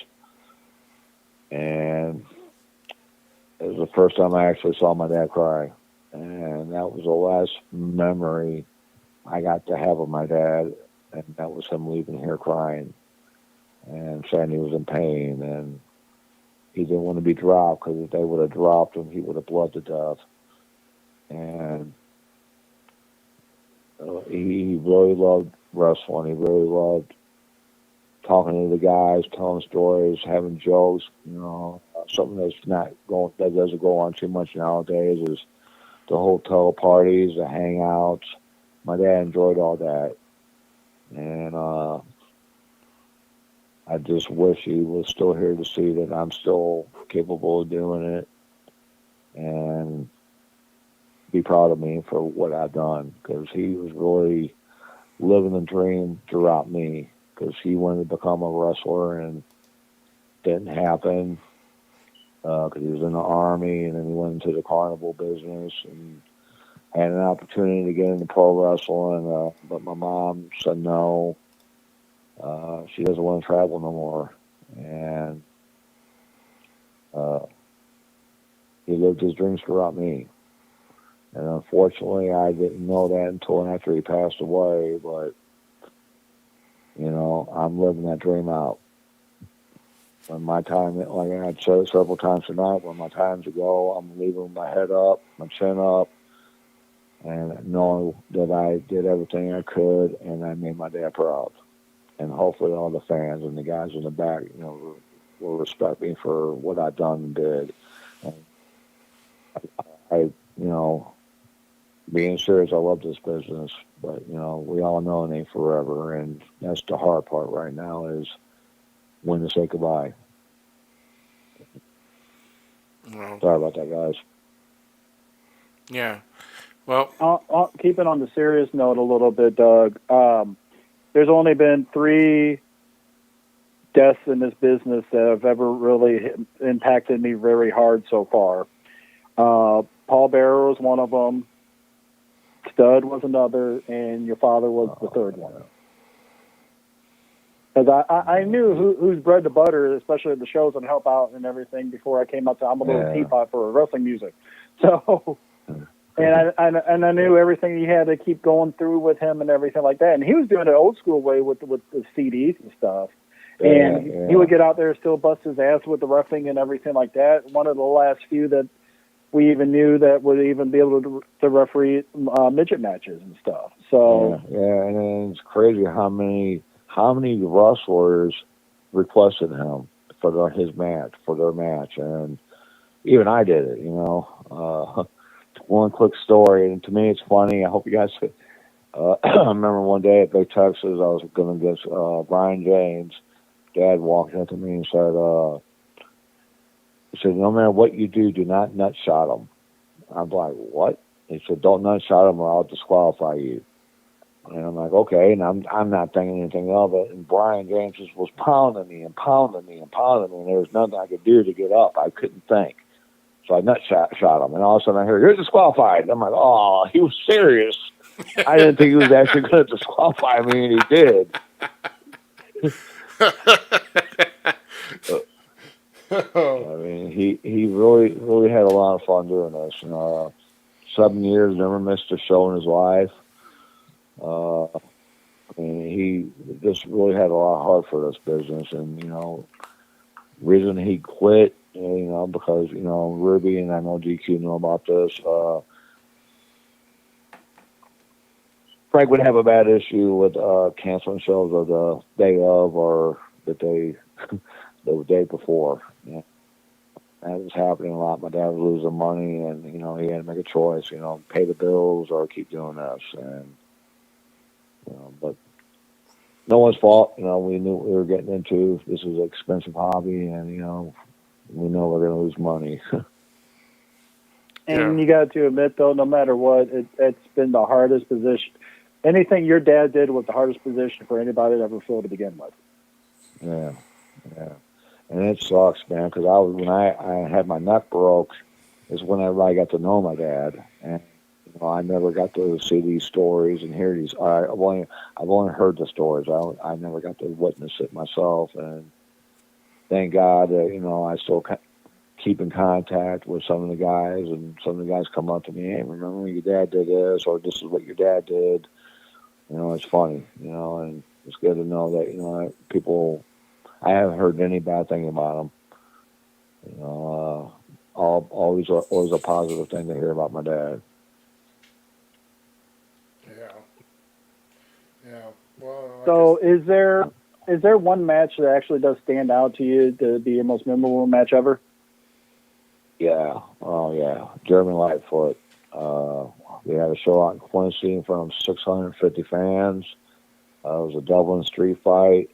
and it was the first time I actually saw my dad cry. And that was the last memory I got to have of my dad, and that was him leaving here crying and saying he was in pain, and he didn't want to be dropped, because if they would have dropped him, he would have bled to death. And he really loved wrestling. He really loved talking to the guys, telling stories, having jokes. Something that doesn't go on too much nowadays is the hotel parties, the hangouts. My dad enjoyed all that, and I just wish he was still here to see that I'm still capable of doing it, and be proud of me for what I've done, because he was really living the dream throughout me, because he wanted to become a wrestler and didn't happen, because he was in the Army, and then he went into the carnival business and had an opportunity to get into pro wrestling, but my mom said no. She doesn't want to travel no more, and he lived his dreams throughout me. And unfortunately, I didn't know that until after he passed away, but, I'm living that dream out. When my time, like I've said it several times tonight, when my time to go, I'm leaving my head up, my chin up, and knowing that I did everything I could, and I made my dad proud. And hopefully all the fans and the guys in the back, will respect me for what I've done and did. And being serious, I love this business, but we all know it ain't forever, and that's the hard part right now is when to say goodbye. Well, Sorry about that, guys. yeah. Well, I'll keep it on the serious note a little bit, Doug. There's only been 3 deaths in this business that have ever really impacted me very hard so far. Paul Bearer was one of them. Stud was another, and your father was the third one. Because I knew who's bread to butter, especially at the shows and help out and everything before I came out to I'm a Little Teapot for wrestling music. So, and I knew everything he had to keep going through with him and everything like that. And he was doing it old school way with the CDs and stuff. And he would get out there and still bust his ass with the roughing and everything like that. One of the last few that we even knew that would even be able to referee midget matches and stuff. So and then it's crazy how many wrestlers requested him for their match, and even I did it. One quick story, and to me it's funny. I hope you guys. I remember one day at Big Texas, I was going against Brian James. Dad walked up to me and said, he said, no matter what you do not nut shot him. I'm like, what? He said, don't nut shot him or I'll disqualify you. And I'm like, okay. And I'm not thinking anything of it. And Brian James just was pounding me. And there was nothing I could do to get up. I couldn't think. So I nut shot him. And all of a sudden I heard, you're disqualified. And I'm like, oh, he was serious. I didn't think he was actually going to disqualify me, and he did. I mean, he really had a lot of fun doing this. 7 years, never missed a show in his life. I mean, he just really had a lot of heart for this business, and reason he quit, because Ruby and I know DQ know about this. Frank would have a bad issue with canceling shows of the day of or the day before. Yeah. That was happening a lot. My dad was losing money, and he had to make a choice. Pay the bills or keep doing this, and but no one's fault. We knew what we were getting into. This is an expensive hobby, and we know we're going to lose money. And you got to admit, though, no matter what, it's been the hardest position. Anything your dad did was the hardest position for anybody to ever fill to begin with. Yeah. And it sucks, man, because when I had my neck broke is when I got to know my dad, and I never got to see these stories and hear these. I've only heard the stories. I never got to witness it myself, and thank God that I still keep in contact with some of the guys, and some of the guys come up to me, hey, remember when your dad did this, or this is what your dad did. It's funny, and it's good to know that people. I haven't heard any bad thing about them. Always a positive thing to hear about my dad. Yeah. Well, so is there one match that actually does stand out to you to be your most memorable match ever? Yeah. Oh yeah. Jeremy Lightfoot. We had a show out in Quincy in front of 650 fans. It was a Dublin street fight.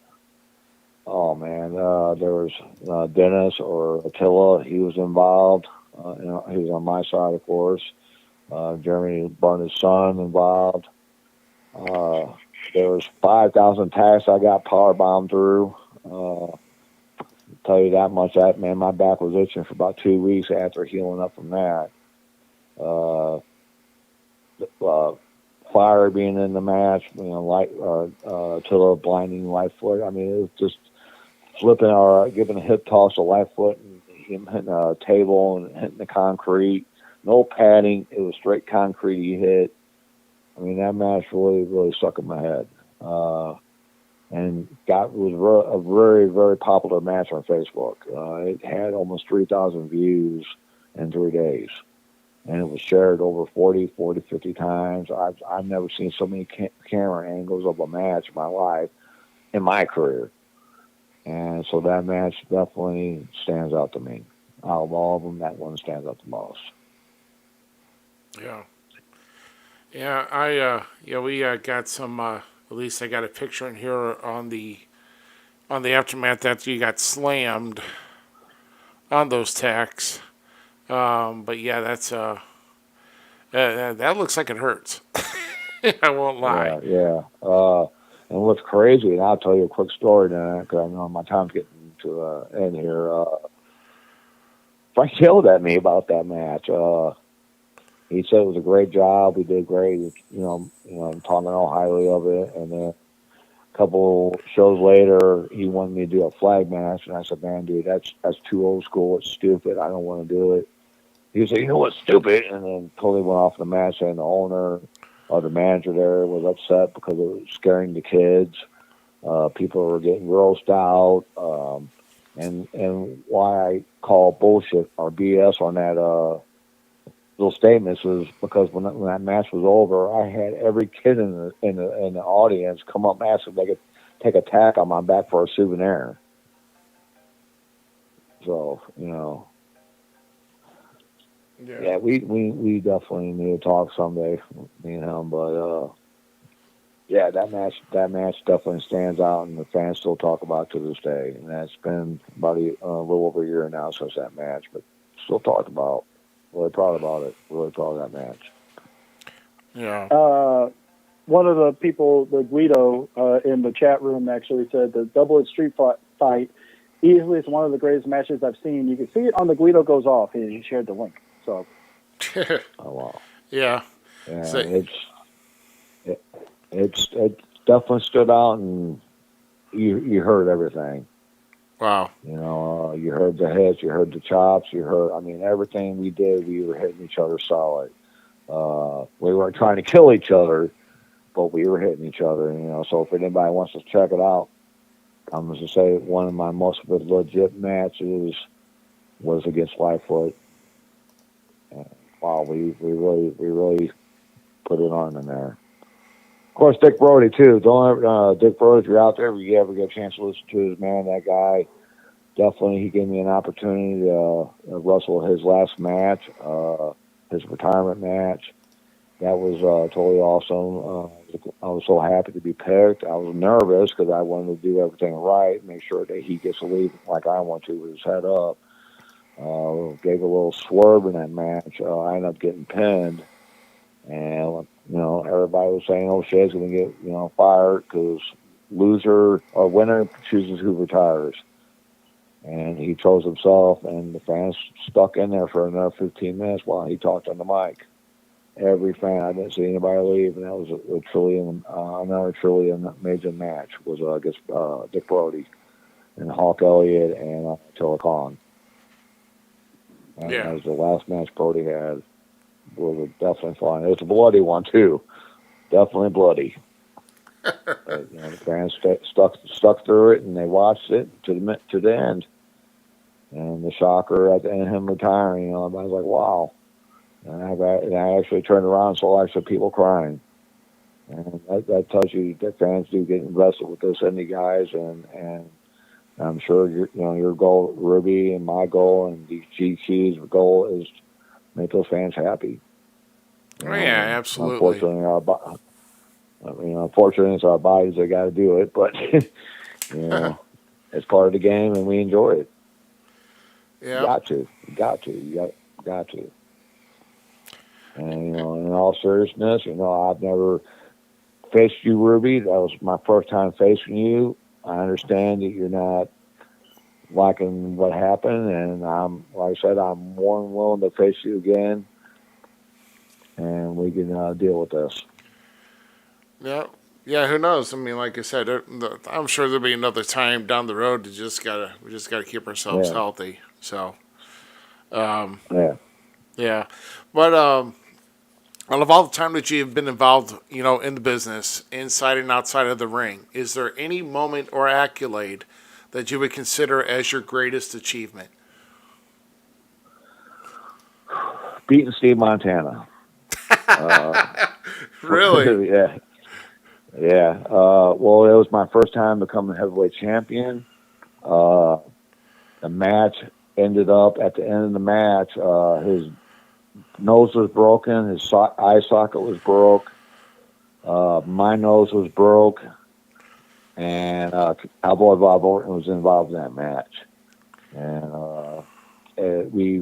Oh man, there was Dennis or Attila. He was involved. He was on my side, of course. Jeremy Barnett's son involved. There was 5,000 tacks I got power bombed through. Tell you that much. That man, my back was itching for about 2 weeks after healing up from that. Fire being in the match, Attila blinding Lightfoot. I mean, it was just flipping or giving a hip toss to Lightfoot and him hitting a table and hitting the concrete. No padding. It was straight concrete he hit. I mean, that match really, really stuck in my head. And was a very, very popular match on Facebook. It had almost 3,000 views in 3 days. And it was shared over 40, 50 times. I've never seen so many camera angles of a match in my life, in my career. And so that match definitely stands out to me. Out of all of them, that one stands out the most. Yeah. Yeah, we got some. At least I got a picture in here on the aftermath that you got slammed on those tacks. But yeah, that looks like it hurts. I won't lie. Yeah, yeah. And what's crazy, and I'll tell you a quick story now, because I know my time's getting to the end here. Frank yelled at me about that match. He said it was a great job. We did great. I'm talking all highly of it. And then a couple shows later, he wanted me to do a flag match, and I said, "Man, dude, that's too old school. It's stupid. I don't want to do it." He said, "You know what's stupid?" And then totally went off the match, and the owner or the manager there was upset because it was scaring the kids. People were getting roast out, and why I call bullshit or BS on that little statements was because when that match was over, I had every kid in the audience come up and ask if they could take a tack on my back for a souvenir. So yeah, we definitely need to talk someday, me and him. But yeah, that match definitely stands out, and the fans still talk about it to this day. And that's been about a little over a year now since that match, but still talked about. Really proud about it. Really proud of that match. Yeah. One of the people, the Guido, in the chat room actually said the Double It Street fight easily is one of the greatest matches I've seen. You can see it on the Guido Goes Off. He shared the link. So. Oh wow. Yeah. Yeah, So, it definitely stood out, and you heard everything. wow. You heard the hits, you heard the chops, you heard. I mean, everything we did, we were hitting each other solid. We weren't trying to kill each other, but we were hitting each other. So if anybody wants to check it out, I'm going to say one of my most legit matches was against Lightfoot. Wow, we really put it on in there. Of course, Dick Brody too. Don't ever, Dick Brody, if you're out there, if you ever get a chance to listen to his man, that guy definitely he gave me an opportunity to wrestle his last match, his retirement match. That was totally awesome. I was so happy to be picked. I was nervous because I wanted to do everything right, make sure that he gets to leave like I want to with his head up. Gave a little swerve in that match. I ended up getting pinned, and everybody was saying, "Oh, Shed's going to get fired because loser or winner chooses who retires." And he chose himself, and the fans stuck in there for another 15 minutes while he talked on the mic. Every fan, I didn't see anybody leave, and that was another truly amazing match was against Dick Brody and Hawk Elliott and Attila Khan. And Yeah. that was the last match Brody had. Was definitely fun. It was a bloody one too, definitely bloody. But the fans stuck through it, and they watched it to the end. And the shocker at the end of him retiring, I was like, wow. And I actually turned around and saw actually people crying. And that tells you that fans do get invested with those indie guys, and I'm sure your goal, Ruby, and my goal, and the GQ's goal is to make those fans happy. Oh, yeah, absolutely. Unfortunately, it's our bodies that got to do it, but it's part of the game, and we enjoy it. Yeah. You got to. And in all seriousness, I've never faced you, Ruby. That was my first time facing you. I understand that you're not liking what happened, and like I said, I'm more than willing to face you again, and we can deal with this. Yeah. Yeah, who knows? I mean, like I said, I'm sure there'll be another time down the road. We just gotta keep ourselves healthy. So, Yeah. yeah. But out of all the time that you've been involved, in the business, inside and outside of the ring, is there any moment or accolade that you would consider as your greatest achievement? Beating Steve Montana. Really? Yeah. Well, it was my first time becoming heavyweight champion. Uh, the match ended up at the end of the match. His nose was broken. His eye socket was broke. My nose was broke, and Cowboy Bob Orton was involved in that match. And we,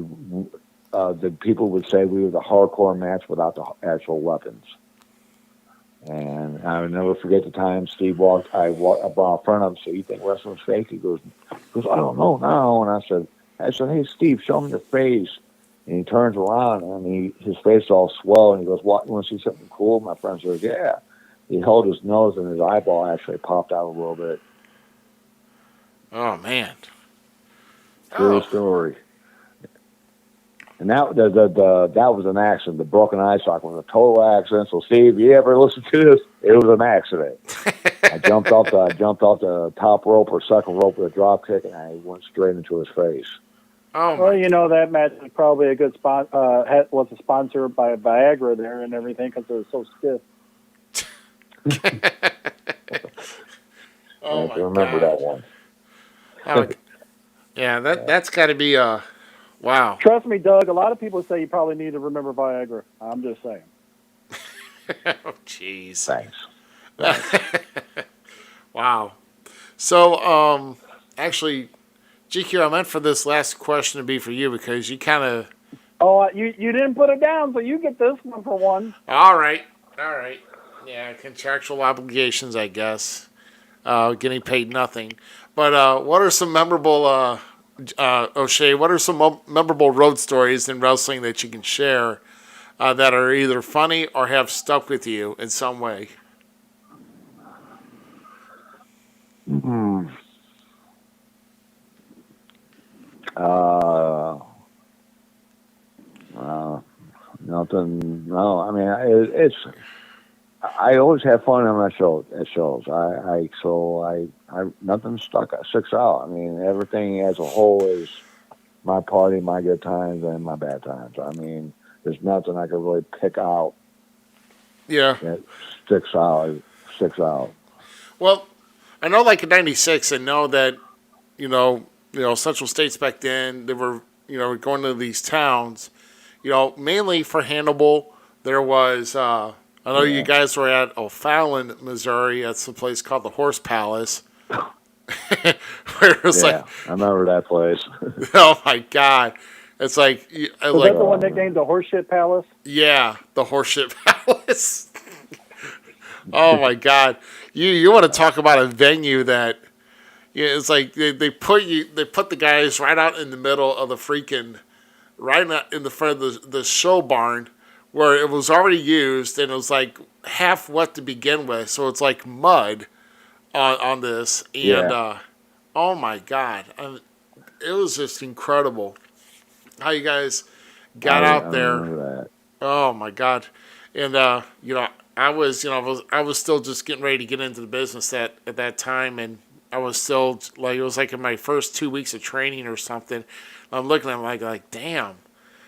the people would say we were the hardcore match without the actual weapons. And I will never forget the time Steve I walked up in front of him. So you think wrestling's fake? He goes, I don't know now. And I said, hey Steve, show me your face. And he turns around and his face is all swell. And he goes, what? You want to see something cool? My friend says, yeah. He held his nose and his eyeball actually popped out a little bit. Oh man. True story. And that was an accident. The broken eye socket was a total accident. So Steve, if you ever listen to this, it was an accident. I jumped off the top rope or second rope with a drop kick, and I went straight into his face. Oh Well, my. that match was probably a good spot. Was a sponsor by Viagra there and everything because it was so stiff. Oh I my remember God. that one. Yeah, that's got to be wow. Trust me, Doug. A lot of people say you probably need to remember Viagra. I'm just saying. Oh jeez. Thanks. Wow. So actually, GQ, I meant for this last question to be for you because you kind of. Oh, you didn't put it down, so you get this one for one. All right. Yeah, contractual obligations, I guess. Getting paid nothing. But what are some memorable, O'Shea, what are some memorable road stories in wrestling that you can share that are either funny or have stuck with you in some way? Hmm. Uh, Nothing. No, I mean it's. I always have fun on my show at shows. I nothing sticks out. I mean everything as a whole is my party, my good times, and my bad times. I mean there's nothing I can really pick out Yeah. that sticks out. Sticks out. Well, I know like in '96, I know that Central States back then they were going to these towns, mainly for Hannibal. There was I know you Yeah. guys were at O'Fallon, Missouri. That's a place called the Horse Palace, where it was like, Yeah, I remember that place. oh my god, it's like Was that the one nicknamed the Horseshit Palace? yeah, the Horseshit Palace. Oh my god, you want to talk about a venue that. Yeah, it's like they put the guys right out in the middle of the freaking right in the front of the show barn where it was already used and it was like half wet to begin with, so it's like mud on this and Yeah. oh my god, it was just incredible how you guys got I out there. remember that. Oh my god, and I was still just getting ready to get into the business at that time and. I was still like it was like in my first 2 weeks of training or something. I'm looking at him like damn. I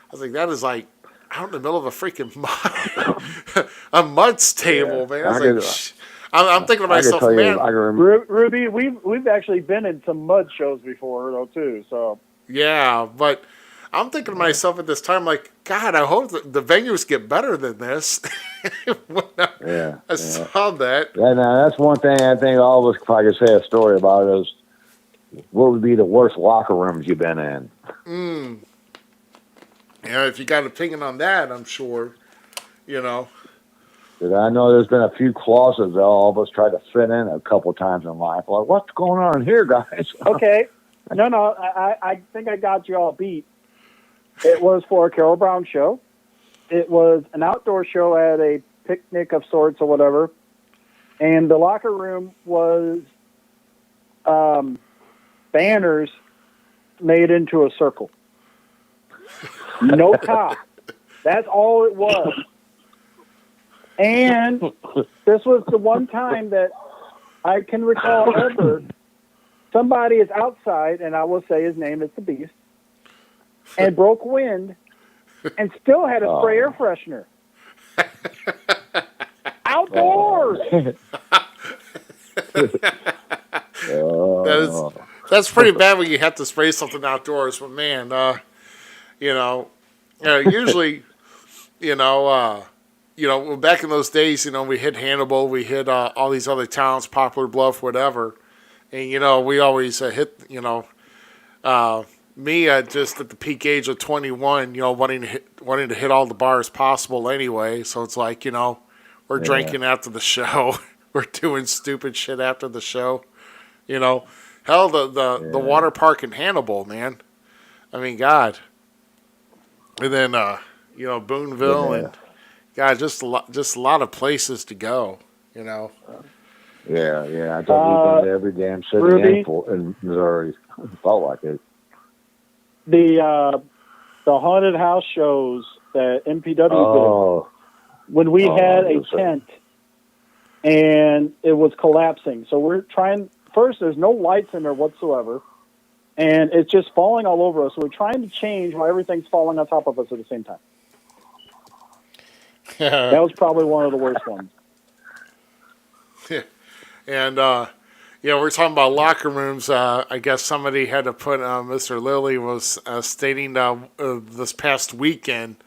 was like that is like out in the middle of a freaking mud, a mud stable, Yeah. man. I was like, I'm thinking to I can myself, tell you, man. I can remember. Ruby, we've actually been in some mud shows before though too. So Yeah, but I'm thinking to myself at this time, like, God, I hope the venues get better than this. When Yeah. I saw that. Yeah, now that's one thing I think all of us probably could say a story about is what would be the worst locker rooms you've been in? Yeah, if you got an opinion on that, I'm sure, you know. 'Cause I know there's been a few closets that all of us tried to fit in a couple times in life. Like, what's going on here, guys? okay, no, I think I got you all beat. It was for a Carol Brown show. It was an outdoor show at a picnic of sorts or whatever, and the locker room was banners made into a circle. No top. That's all it was. And this was the one time that I can recall ever somebody is outside, and I will say his name is the Beast, and broke wind and still had a spray air freshener. Outdoors! That is That's pretty bad when you have to spray something outdoors. But man, you know, usually, you know, back in those days, we hit Hannibal, we hit all these other towns, Poplar Bluff, whatever, and we always hit, me just at the peak age of 21, wanting to hit all the bars possible anyway. So it's like, we're Yeah. drinking after the show, we're doing stupid shit after the show, you know. Hell, the Yeah. water park in Hannibal, man. I mean, God. And then Boonville Yeah. and God, just a lot of places to go, you know. Yeah. I thought we've been to every damn city Ruby? in Missouri. Felt like it. The haunted house shows that MPW did Oh, when we had a 100%. tent and it was collapsing. So we're trying. First, there's no lights in there whatsoever, and it's just falling all over us. So we're trying to change while everything's falling on top of us at the same time. That was probably one of the worst ones. And we're talking about locker rooms. I guess somebody had to put Mr. Lilly was stating this past weekend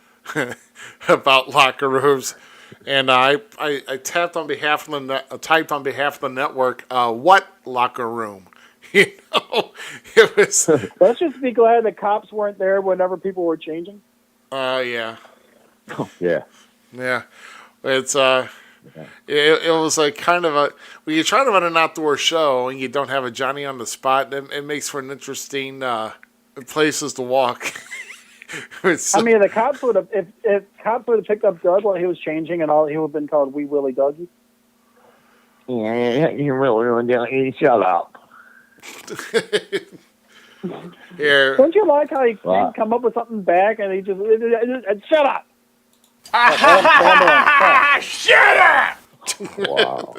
about locker rooms, and I tapped on behalf of typed on behalf of the network. What locker room? It was. Let's just be glad the cops weren't there whenever people were changing. Yeah. Yeah. Yeah, it's it was like kind of when you try to run an outdoor show and you don't have a Johnny on the spot, it makes for an interesting places to walk. I mean, the cops would have if cops would have picked up Doug while he was changing, and all he would have been called Wee Willie Dougie. Yeah, you really shut up. Here, Don't you like how he Wow. he'd come up with something back and he just shut up? shut up! Wow.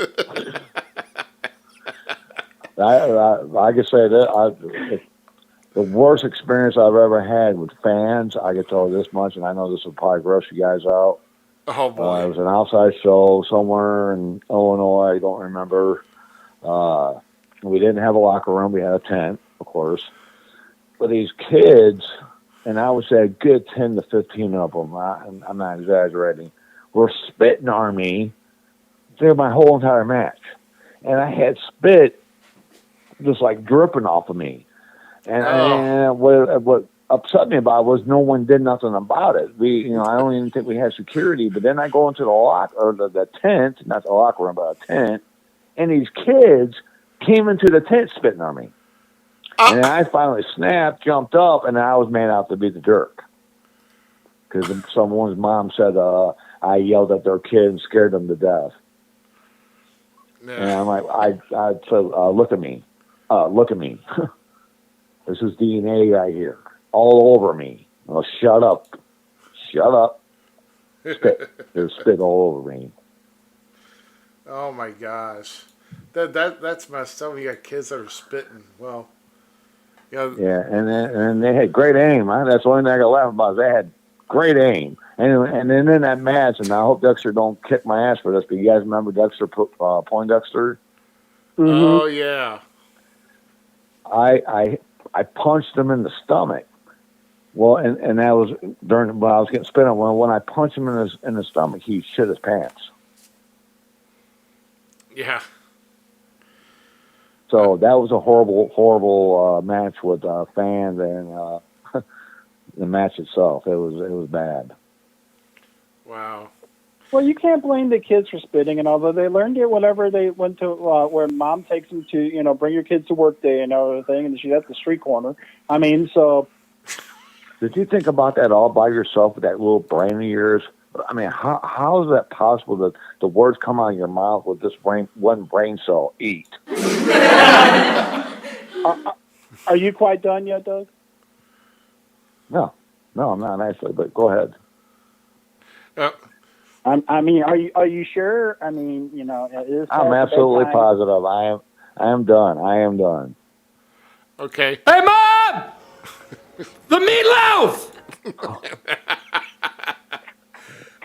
I could say that the worst experience I've ever had with fans, I could tell you this much, and I know this will probably gross you guys out. Oh It boy! was an outside show somewhere in Illinois. I don't remember. We didn't have a locker room. We had a tent, of course. But these kids, and I would say a good 10 to 15 of them, I'm not exaggerating, were spitting on me through my whole entire match. And I had spit just like dripping off of me. And what upset me about it was no one did nothing about it. I don't even think we had security. But then I go into the tent, not the locker room, but a tent, and these kids came into the tent spitting on me. And then I finally snapped, jumped up, and I was made out to be the jerk. Because someone's mom said I yelled at their kid and scared them to death. Yeah. And I'm like, I said, look at me. Look at me. This is DNA right here. All over me. Well, shut up. Shut up. Spit. There's spit all over me. Oh my gosh, that's messed up. You got kids that are spitting. Well, Yeah, and they had great aim. That's the only thing I got laugh about. Is they had great aim, and then in that match, and I hope Dexter don't kick my ass for this. But you guys remember Dexter Poindexter? Mm-hmm. Oh yeah. I punched him in the stomach. Well, and that was when I was getting spit on. Well, when I punched him in the stomach, he shit his pants. Yeah. So that was a horrible match with fans and the match itself. It was bad. Wow. Well, you can't blame the kids for spitting, and although they learned it whenever they went to where mom takes them to, bring your kids to work day and everything, and she's at the street corner. I mean, so. Did you think about that all by yourself with that little brain of yours? I mean, how is that possible that the words come out of your mouth with this one brain cell? Eat. Are you quite done yet, Doug? No, I'm not actually. But go ahead. I mean, are you sure? I mean, it is. I'm absolutely positive. I am done. I am done. Okay. Hey, Mom! The meatloaf!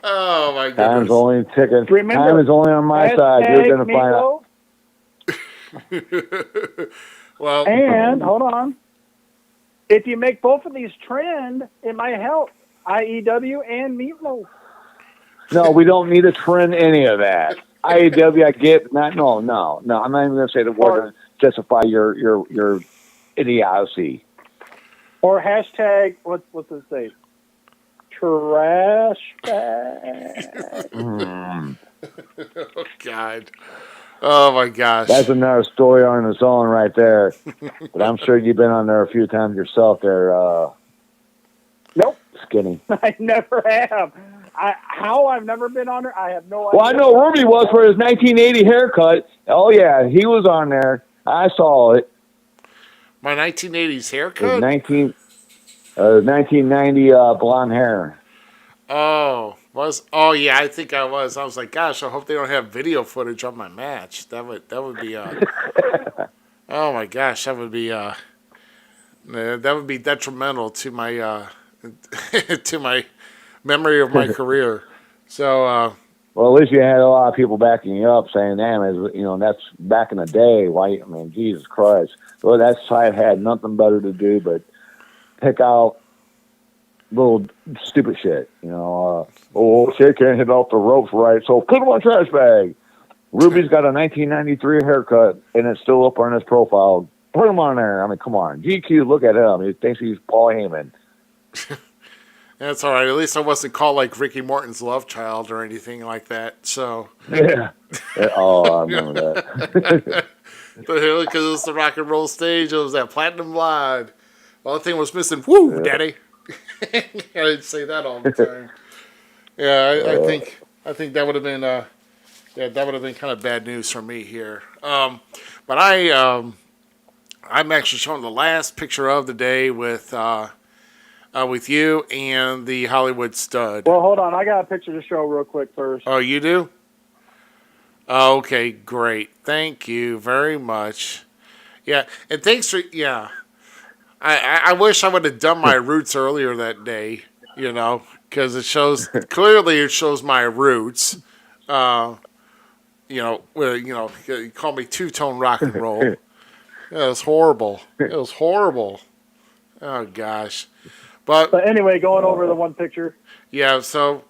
Oh my Time's goodness. only ticking. Remember, Time is only on my side. You're gonna find out. Well, And hold on, if you make both of these trend, it might help IEW and Meatloaf. No, we don't need to trend any of that. IAW, I get not. No. I'm not even going to say the word to justify your idiocy. Or hashtag what's it say? Trash bag. oh God. Oh my gosh. That's another story on its own right there. But I'm sure you've been on there a few times yourself there, Nope, Skinny. I never have. How I've never been on there, I have no idea. Well, I know Ruby was for his 1980 haircut. Oh, yeah, he was on there. I saw it. My 1980s His haircut? 1990 blonde hair. Oh yeah, I think I was. I was like, gosh, I hope they don't have video footage of my match. That would be oh my gosh, that would be detrimental to my to my memory of my career. So Well, at least you had a lot of people backing you up, saying, "Damn, that's back in the day." Why? I mean, Jesus Christ! Well, that side had nothing better to do but pick out little stupid shit. Shit can't hit off the ropes right, so put him on trash bag. Ruby's got a 1993 haircut, and it's still up on his profile. Put him on there. I mean, come on, GQ. Look at him. He thinks he's Paul Heyman. that's all right. At least I wasn't called like Ricky Morton's love child or anything like that. So Yeah. Oh, I remember that. because it was the rock and roll stage, it was that platinum blonde. The only thing was missing, woo, Yeah. daddy. I didn't say that all the time. Yeah, I think that would have been that would have been kind of bad news for me here. But I'm actually showing the last picture of the day with you and the Hollywood Stud. Well, hold on, I got a picture to show real quick first. Oh, you do? Oh, okay, great. Thank you very much. Yeah, and thanks for I wish I would have done my roots earlier that day, because it shows my roots. You call me two-tone rock and roll. It was horrible. It was horrible. Oh gosh, but anyway, going over the one picture. yeah. So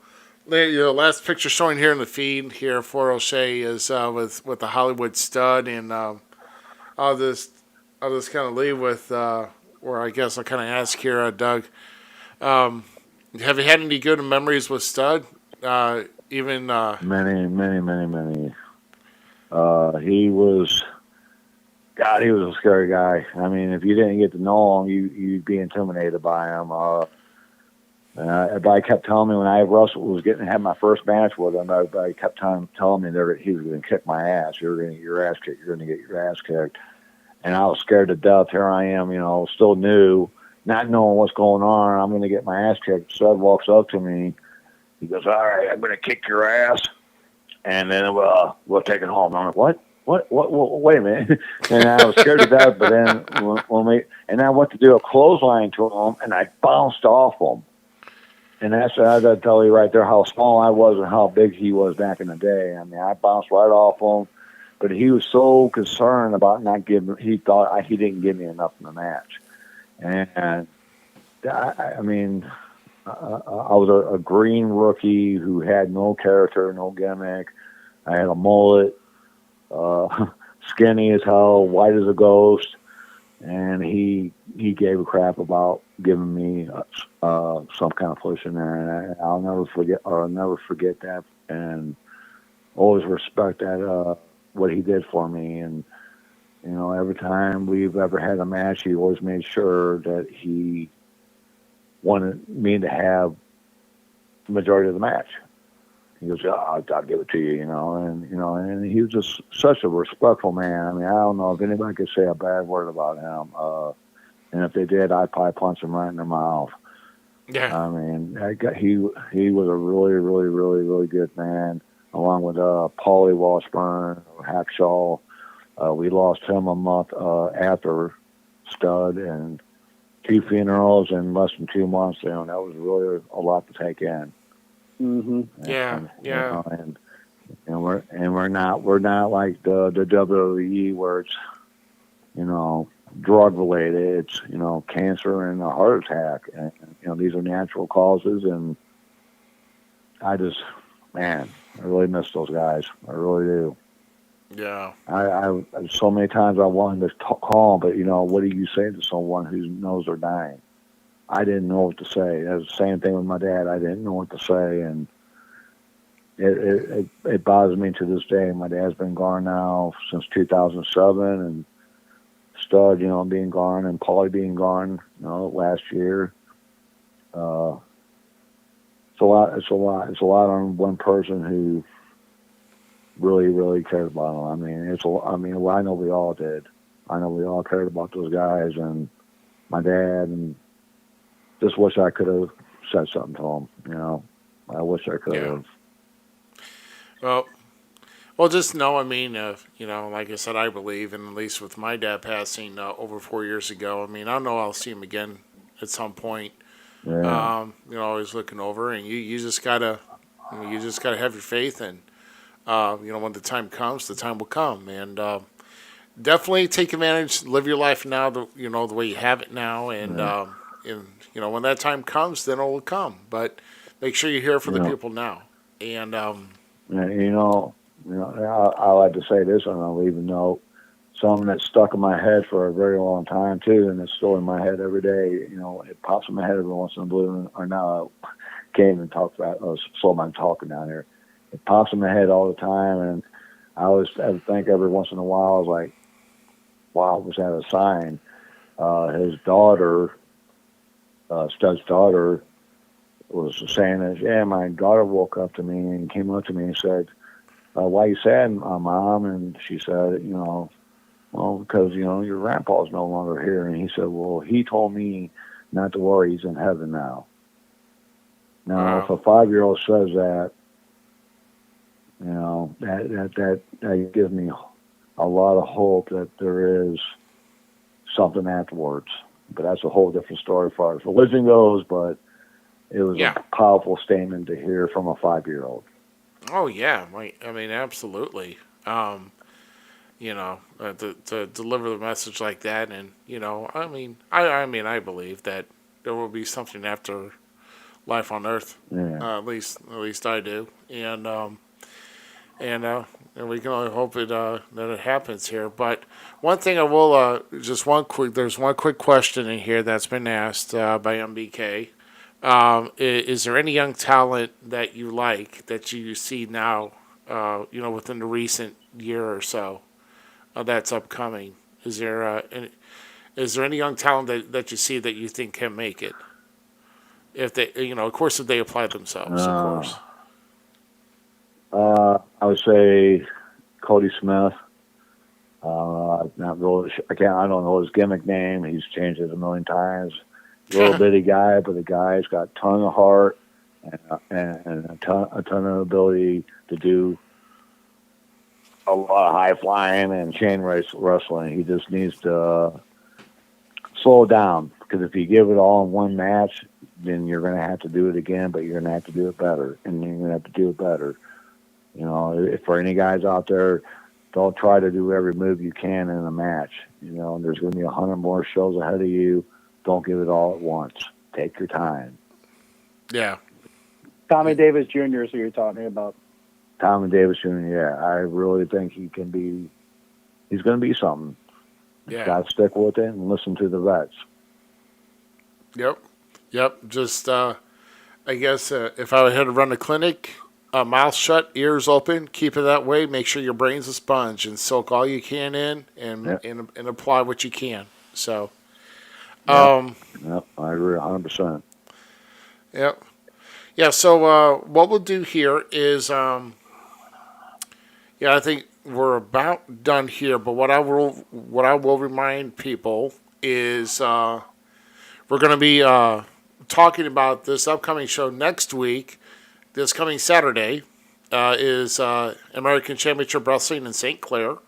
the last picture showing here in the feed here for O'Shea is with the Hollywood Stud, and I'll just kind of leave with where I guess I'll kind of ask here, Doug. Have you had any good memories with Stud? Even Many. He was a scary guy. I mean, if you didn't get to know him, you'd be intimidated by him. Everybody kept telling me when I had my first match with him, everybody kept telling me that he was going to kick my ass. You're going to get your ass kicked. You're going to get your ass kicked. And I was scared to death. Here I am, still new, not knowing what's going on. I'm going to get my ass kicked. Stud walks up to me. He goes, "All right, I'm going to kick your ass, and then we'll take it home." I'm like, "What? Wait a minute." And I was scared to death, but then and I went to do a clothesline to him, and I bounced off him. And I got to tell you right there how small I was and how big he was back in the day. I mean, I bounced right off him, but he was so concerned about not giving. He thought he didn't give me enough in the match, and I mean. I was a green rookie who had no character, no gimmick. I had a mullet, skinny as hell, white as a ghost, and he gave a crap about giving me some kind of push in there, and I'll never forget that, and always respect that what he did for me. And every time we've ever had a match, he always made sure that he wanted me to have the majority of the match. He goes, I'll give it to you, and he was just such a respectful man. I mean, I don't know if anybody could say a bad word about him. And if they did, I'd probably punch them right in their mouth. yeah, I mean, he was a really, really, really, really good man, along with Paulie Washburn, Hackshaw. We lost him a month after Stud, and 2 funerals in less than 2 months. That was really a lot to take in. Mm-hmm. yeah. And we're not like the WWE where it's drug related. It's cancer and a heart attack, and these are natural causes. And I just, man, I really miss those guys. I really do. Yeah. I so many times I wanted to call them, but what do you say to someone who knows they're dying? I didn't know what to say. It was the same thing with my dad. I didn't know what to say, and it bothers me to this day. My dad's been gone now since 2007, and Stud, being gone, and Paulie being gone, last year. It's a lot. It's a lot. It's a lot on one person who really, really cared about him. I mean, I know we all did. I know we all cared about those guys and my dad, and just wish I could have said something to him. I wish I could have. Well, just know, like I said, I believe, and at least with my dad passing over 4 years ago, I don't know I'll see him again at some point. Yeah. Always looking over, and you just gotta, have your faith, and when the time comes, the time will come, and definitely take advantage, live your life now, the way you have it now, and when that time comes, then it will come. But make sure you're here for the people now, and I like to say this, and I'll even know something that's stuck in my head for a very long time too, and it's still in my head every day. It pops in my head every once in a blue moon. Or now I can't even talk about. Oh, slow my talking down here. It pops in my head all the time, and I always have to think every once in a while. I was like, "Wow, was that a sign?" His daughter, Stud's daughter, was saying that, "Yeah, my daughter woke up to me and came up to me and said, why you sad, Mom?" And she said, well, because, your grandpa's no longer here. And he said, well, he told me not to worry. He's in heaven now. Now, if a 5-year-old says that, that gives me a lot of hope that there is something afterwards. But that's a whole different story as far as religion goes. But it was a powerful statement to hear from a 5-year-old. Oh yeah, absolutely. To deliver the message like that, and I believe that there will be something after life on Earth. Yeah. At least I do, and we can only hope that it happens here. But one thing I will there's one quick question in here that's been asked by MBK. Is there any young talent that you like that you see now, within the recent year or so that's upcoming? Is there any young talent that you see that you think can make it? If they, of course, if they apply themselves, of course. I would say Cody Smith. Not really. I don't know his gimmick name. He's changed it a million times. Little bitty guy, but the guy's got a ton of heart and a ton of ability to do a lot of high flying and chain wrestling. He just needs to slow down, because if you give it all in one match, then you're going to have to do it again, but you're going to have to do it better, and you're going to have to do it better. If for any guys out there, don't try to do every move you can in a match. There's going to be 100 more shows ahead of you. Don't give it all at once. Take your time. Yeah. Tommy Davis Jr. is who you're talking about. Tommy Davis Jr., yeah. I really think he's going to be something. Yeah. Got to stick with it and listen to the vets. Yep. Just, I guess, if I had to run a clinic, mouth shut, ears open, keep it that way. Make sure your brain's a sponge and soak all you can in and apply what you can. So, Yep, I agree 100%. Yep. Yeah, so what we'll do here is, I think we're about done here. But what I will remind people is we're going to be talking about this upcoming show next week. This coming Saturday is American Championship Wrestling in St. Clair.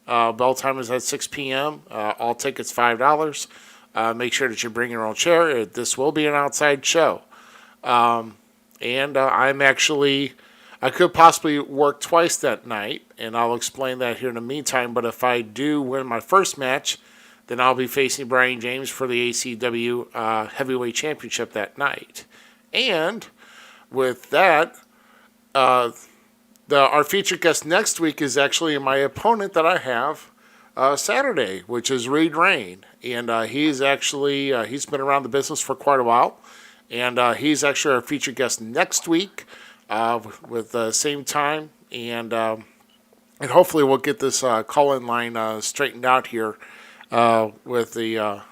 Bell time is at 6 p.m. All tickets $5. Make sure that you bring your own chair. This will be an outside show. And I could possibly work twice that night, and I'll explain that here in the meantime. But if I do win my first match, then I'll be facing Brian James for the ACW Heavyweight Championship that night. And with that, our featured guest next week is actually my opponent that I have Saturday, which is Reed Rain. And he's been around the business for quite a while. And he's actually our featured guest next week with the same time. And hopefully we'll get this call-in line straightened out here with the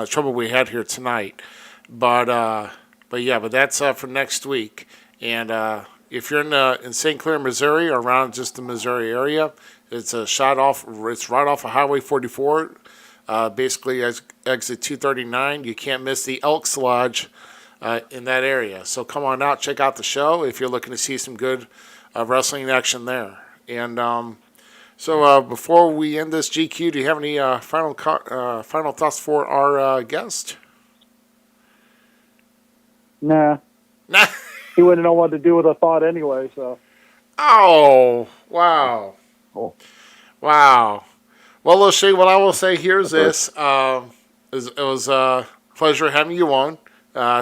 trouble we had here tonight. But that's for next week. And if you're in St. Clair, Missouri, or around just the Missouri area, it's right off of Highway 44, basically exit 239. You can't miss the Elks Lodge in that area. So come on out, check out the show if you're looking to see some good wrestling action there. And so before we end this, GQ, do you have any final thoughts for our guest? Nah. Nah. He wouldn't know what to do with a thought anyway, so. Oh, wow. Oh. Wow. Well, O'Shea, what I will say here is this. It was a pleasure having you on.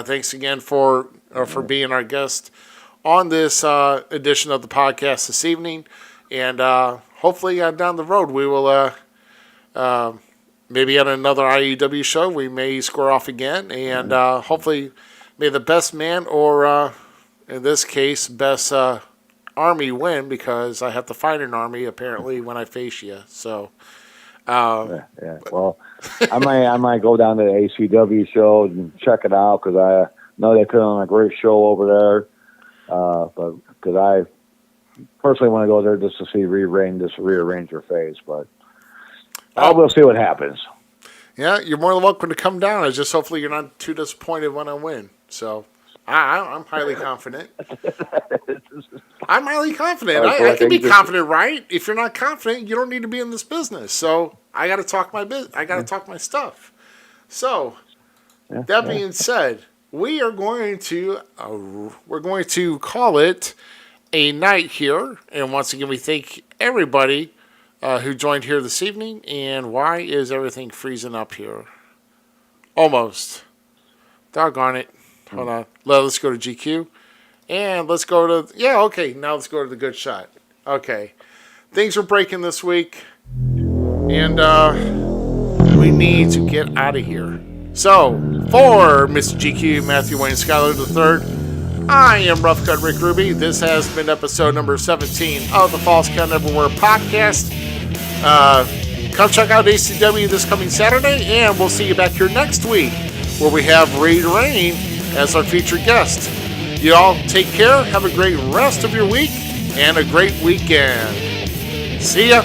Thanks again for being our guest on this edition of the podcast this evening. And hopefully down the road we will maybe at another IEW show we may square off again. And hopefully may the best man or, in this case, best army win, because I have to fight an army apparently when I face you. So, Yeah. Well, I might go down to the ACW show and check it out, because I know they put on a great show over there. But because I personally want to go there just to see rearrange her face, but we'll see what happens. Yeah, you're more than welcome to come down. It's just hopefully you're not too disappointed when I win. So I'm highly confident. I'm highly confident. I can be confident, right? If you're not confident, you don't need to be in this business. So I got to talk my I got to talk my stuff. So that being said, we are going to call it a night here. And once again, we thank everybody who joined here this evening. And why is everything freezing up here? Almost. Doggone it. Hold on. Let's go to GQ. And let's go to... Yeah, okay. Now let's go to the good shot. Okay. Things are breaking this week. And we need to get out of here. So, for Mr. GQ, Matthew Wayne Schuyler III, I am Rough Cut Rick Ruby. This has been episode number 17 of the False Count Everywhere podcast. Come check out ACW this coming Saturday, and we'll see you back here next week, where we have Reed Rain as our featured guest. You all take care, have a great rest of your week, and a great weekend. See ya!